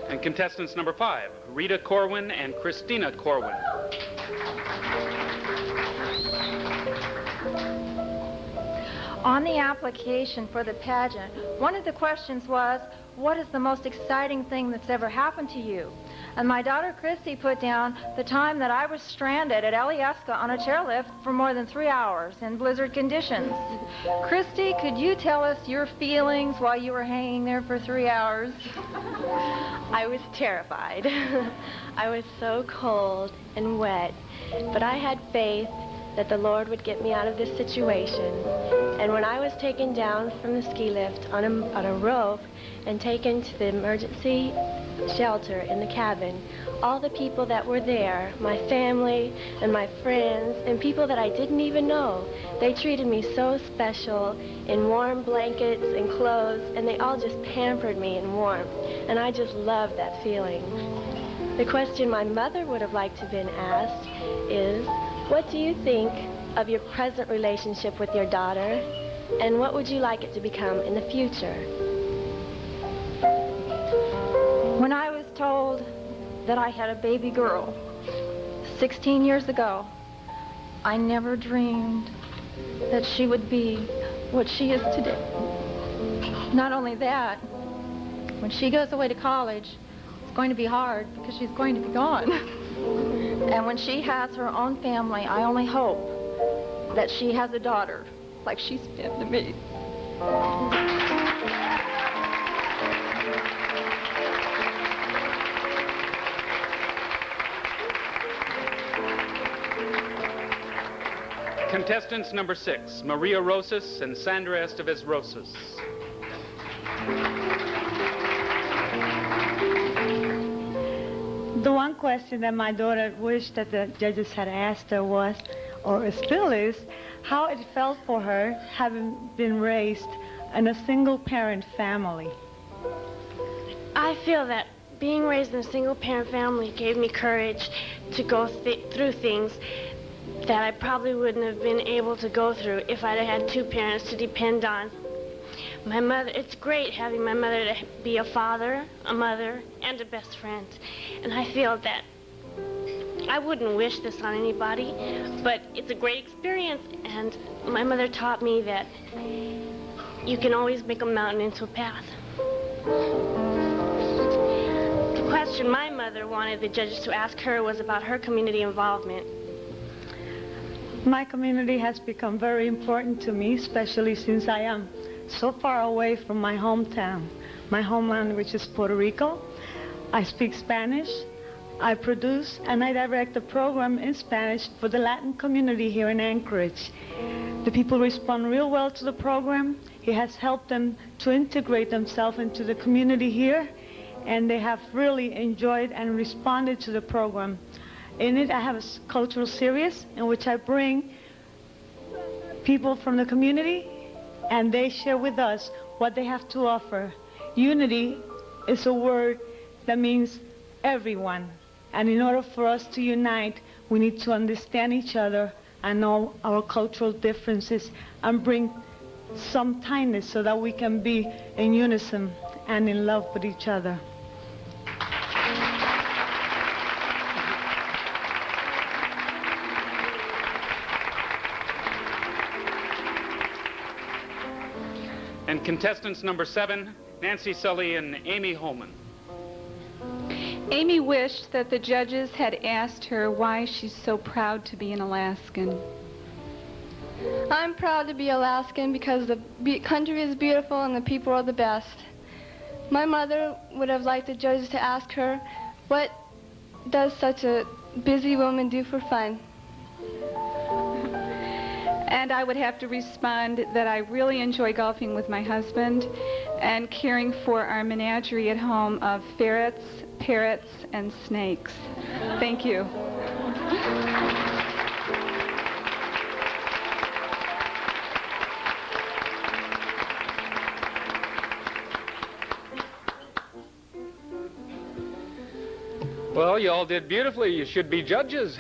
And contestants number 5, Rita Corwin and Christina Corwin. On the application for the pageant, one of the questions was, what is the most exciting thing that's ever happened to you? And my daughter Christy put down the time that I was stranded at Alyeska on a chairlift for more than 3 hours in blizzard conditions. Christy, could you tell us your feelings while you were hanging there for 3 hours? I was terrified. I was so cold and wet, but I had faith that the Lord would get me out of this situation. And when I was taken down from the ski lift on a rope and taken to the emergency shelter in the cabin, all the people that were there, my family and my friends and people that I didn't even know, they treated me so special in warm blankets and clothes, and they all just pampered me in warmth, and I just loved that feeling. The question my mother would have liked to have been asked is, what do you think of your present relationship with your daughter, and what would you like it to become in the future? When I was told that I had a baby girl 16 years ago, I never dreamed that she would be what she is today. Not only that, when she goes away to college, it's going to be hard because she's going to be gone. And when she has her own family, I only hope that she has a daughter like she's been to me. Contestants number 6, Maria Rosas and Sandra Estevez Rosas. The one question that my daughter wished that the judges had asked her was, or still is, how it felt for her having been raised in a single-parent family. I feel that being raised in a single-parent family gave me courage to go through things that I probably wouldn't have been able to go through if I'd had 2 parents to depend on. My mother, it's great having my mother to be a father, a mother, and a best friend. And I feel that I wouldn't wish this on anybody, but it's a great experience, and my mother taught me that you can always make a mountain into a path. The question my mother wanted the judges to ask her was about her community involvement. My community has become very important to me, especially since I am so far away from my hometown, my homeland, which is Puerto Rico. I speak Spanish. I produce and I direct a program in Spanish for the Latin community here in Anchorage. The people respond real well to the program. It has helped them to integrate themselves into the community here, and they have really enjoyed and responded to the program. In it, I have a cultural series in which I bring people from the community, and they share with us what they have to offer. Unity is a word that means everyone. And in order for us to unite, we need to understand each other and know our cultural differences and bring some kindness so that we can be in unison and in love with each other. And contestants number 7, Nancy Sully and Amy Holman. Amy wished that the judges had asked her why she's so proud to be an Alaskan. I'm proud to be Alaskan because the country is beautiful and the people are the best. My mother would have liked the judges to ask her, what does such a busy woman do for fun? And I would have to respond that I really enjoy golfing with my husband and caring for our menagerie at home of ferrets, parrots, and snakes. Thank you. Well, you all did beautifully. You should be judges.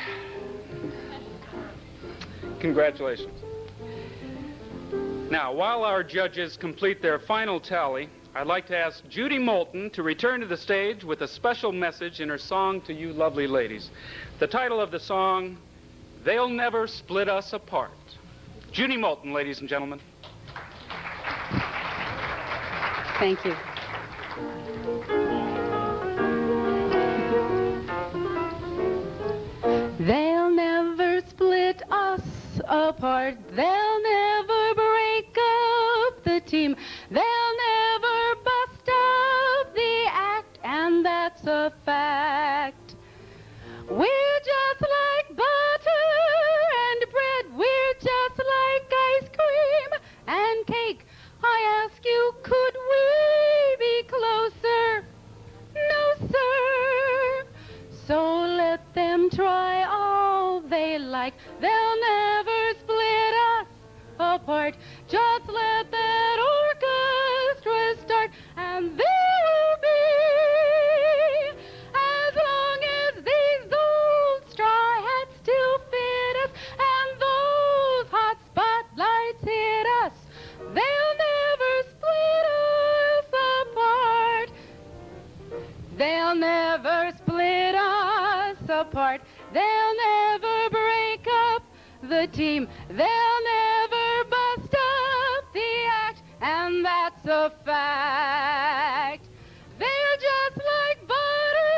Congratulations. Now, while our judges complete their final tally, I'd like to ask Judy Moulton to return to the stage with a special message in her song to you lovely ladies. The title of the song, They'll Never Split Us Apart. Judy Moulton, ladies and gentlemen. Thank you. They'll never split us apart. They'll never break up the team. They'll never bust up the act, and that's a fact. We're just like butter and bread. We're just like ice cream and cake. I ask you, could we be closer? No, sir. So let them try all they like. They'll never split us apart. Just let that orchestra start, and there will be, as long as these old straw hats still fit us and those hot spotlights hit us, they'll never split us apart. They'll never split us apart. They'll never break up the team. They'll never bust up the act, and that's a fact. They're just like butter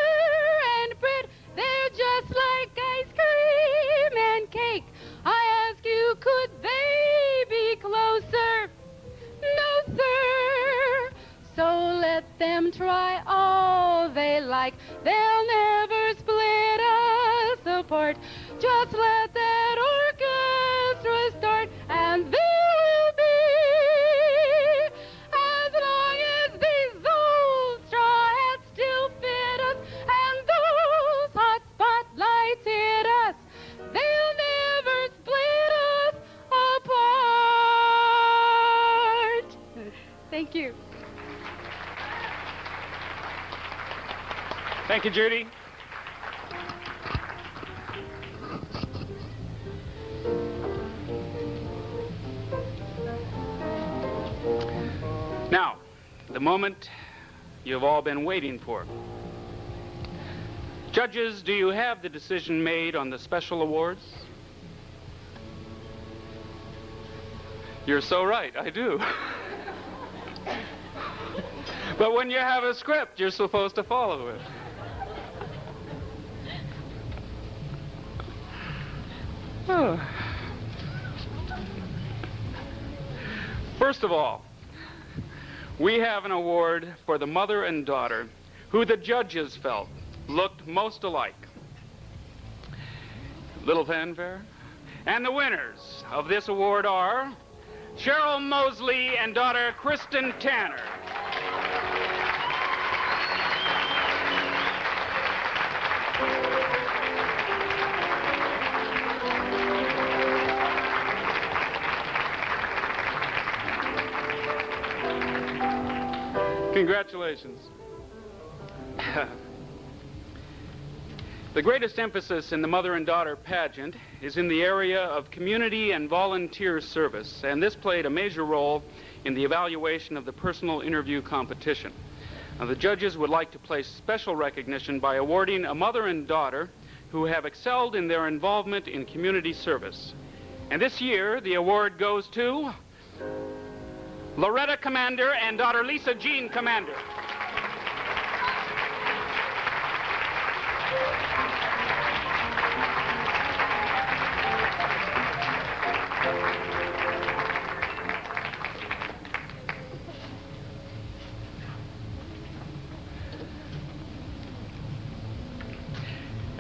and bread. They're just like ice cream and cake. I ask you, could they be closer? No, sir. So let them try all they like. They'll never split us apart. Just let that orchestra start, and there will be, as long as these old straw hats still fit us and those hot spotlights hit us, they'll never split us apart. Thank you. Thank you, Judy. Now, the moment you've all been waiting for. Judges, do you have the decision made on the special awards? You're so right, I do. But when you have a script, you're supposed to follow it. Oh. First of all, we have an award for the mother and daughter who the judges felt looked most alike. Little fanfare. And the winners of this award are Cheryl Mosley and daughter Kristen Tanner. Congratulations. The greatest emphasis in the mother and daughter pageant is in the area of community and volunteer service, and this played a major role in the evaluation of the personal interview competition. Now, the judges would like to place special recognition by awarding a mother and daughter who have excelled in their involvement in community service. And this year, the award goes to Loretta Commander and daughter Lisa Jean Commander.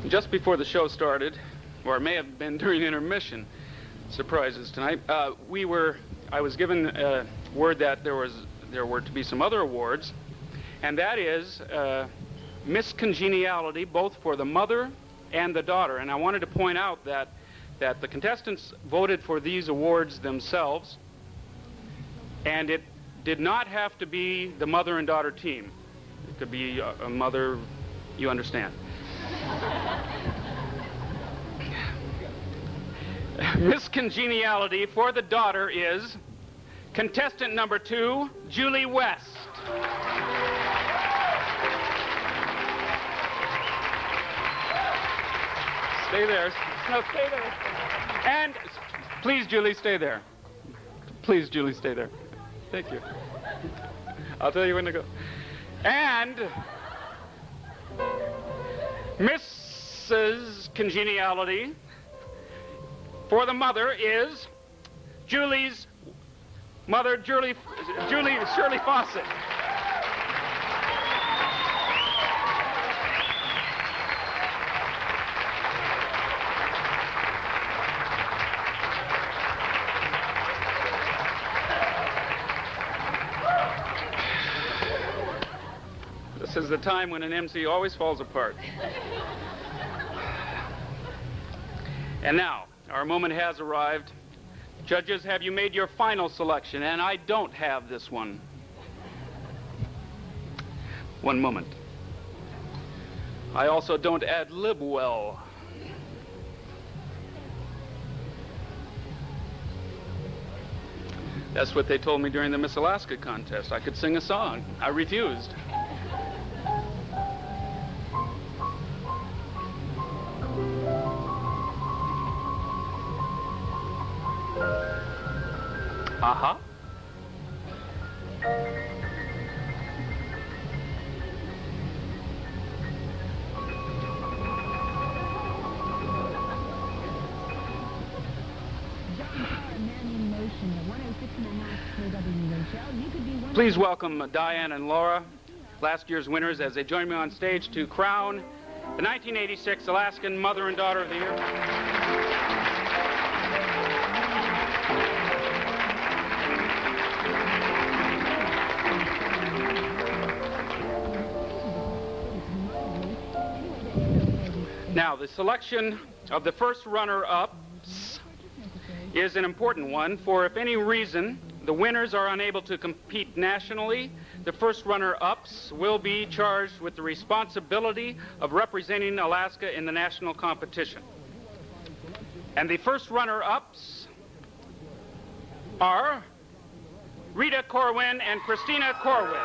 Just before the show started, or it may have been during intermission, surprises tonight, I was given word that there were to be some other awards, and that is Miss Congeniality, both for the mother and the daughter. And I wanted to point out that the contestants voted for these awards themselves, and it did not have to be the mother and daughter team. It could be a mother, you understand. Miss Congeniality for the daughter is contestant number 2, Julie West. Stay there. No, stay there. And please, Julie, stay there. Please, Julie, stay there. Thank you. I'll tell you when to go. And Mrs. Congeniality for the mother is Julie's mother, Shirley Fawcett. This is the time when an MC always falls apart. And now, our moment has arrived. Judges, have you made your final selection? And I don't have this one. One moment. I also don't ad-lib well. That's what they told me during the Miss Alaska contest. I could sing a song. I refused. Uh-huh. Please welcome Diane and Laura, last year's winners, as they join me on stage to crown the 1986 Alaskan Mother and Daughter of the Year. Now, the selection of the first runner-ups is an important one, for if any reason the winners are unable to compete nationally, the first runner-ups will be charged with the responsibility of representing Alaska in the national competition. And the first runner-ups are Rita Corwin and Christina Corwin.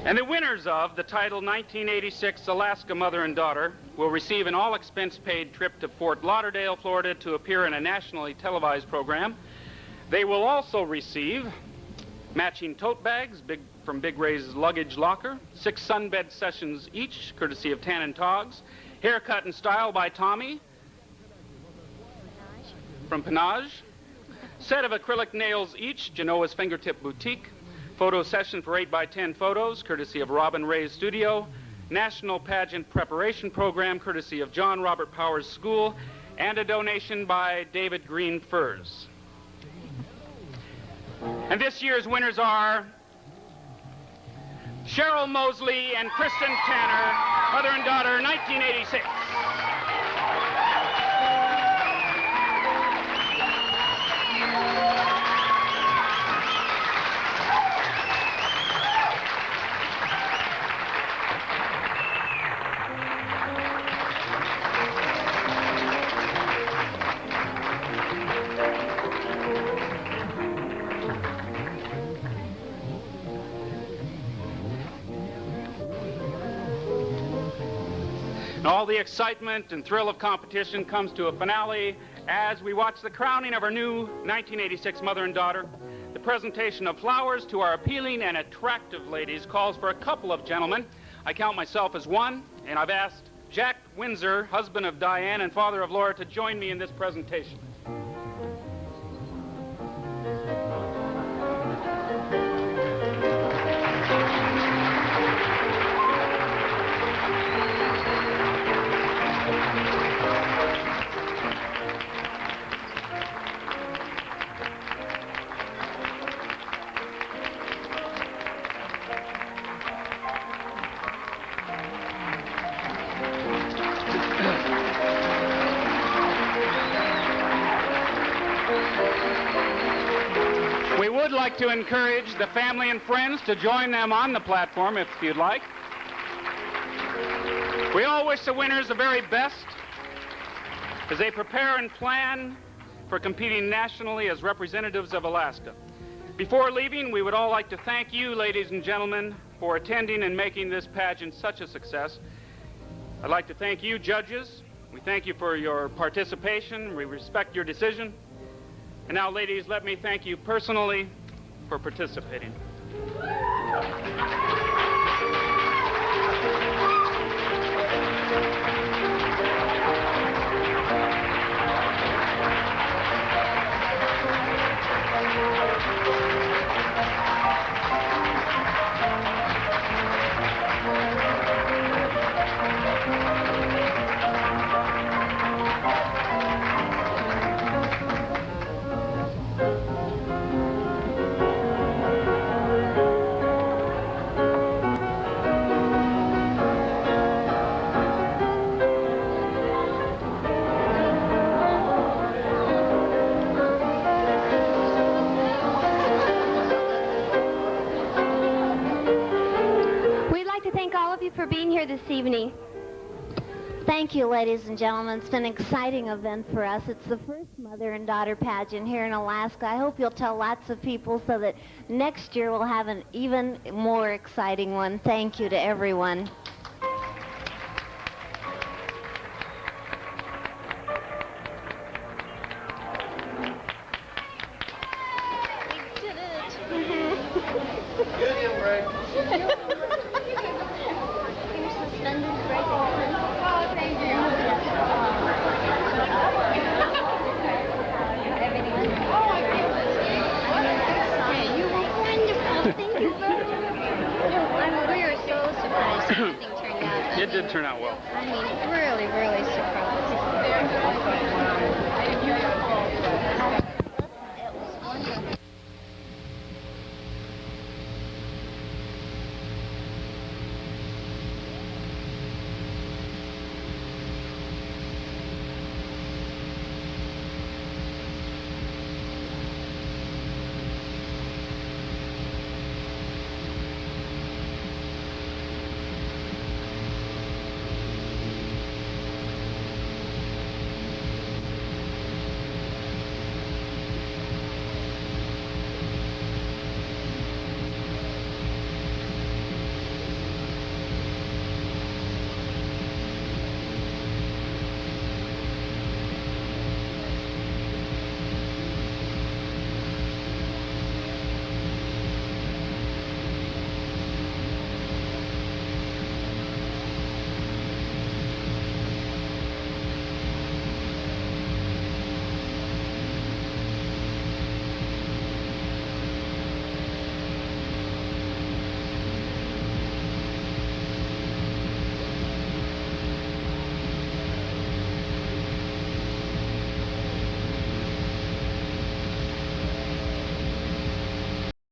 And the winners of the title 1986 Alaska Mother and Daughter will receive an all-expense-paid trip to Fort Lauderdale, Florida to appear in a nationally televised program. They will also receive matching tote bags from Big Ray's luggage locker, 6 sunbed sessions each, courtesy of Tan and Togs, haircut and style by Tommy from Panage, set of acrylic nails each, Genoa's Fingertip Boutique, photo session for 8x10 photos, courtesy of Robin Ray's Studio, National Pageant Preparation Program, courtesy of John Robert Powers School, and a donation by David Green Furs. And this year's winners are Cheryl Mosley and Kristen Tanner, Mother and Daughter, 1986. All the excitement and thrill of competition comes to a finale as we watch the crowning of our new 1986 Mother and Daughter. The presentation of flowers to our appealing and attractive ladies calls for a couple of gentlemen. I count myself as one, and I've asked Jack Windsor, husband of Diane and father of Laura, to join me in this presentation. Would like to encourage the family and friends to join them on the platform if you'd like. We all wish the winners the very best. as they prepare and plan for competing nationally as representatives of Alaska. Before leaving, we would all like to thank you, ladies and gentlemen, for attending and making this pageant such a success. I'd like to thank you, judges. We thank you for your participation. We respect your decision. And now, ladies, let me thank you personally for participating. For being here this evening. Thank you, ladies and gentlemen. It's been an exciting event for us. It's the first mother and daughter pageant here in Alaska. I hope you'll tell lots of people so that next year we'll have an even more exciting one. Thank you to everyone. It did turn out well. I mean, really, really surprised.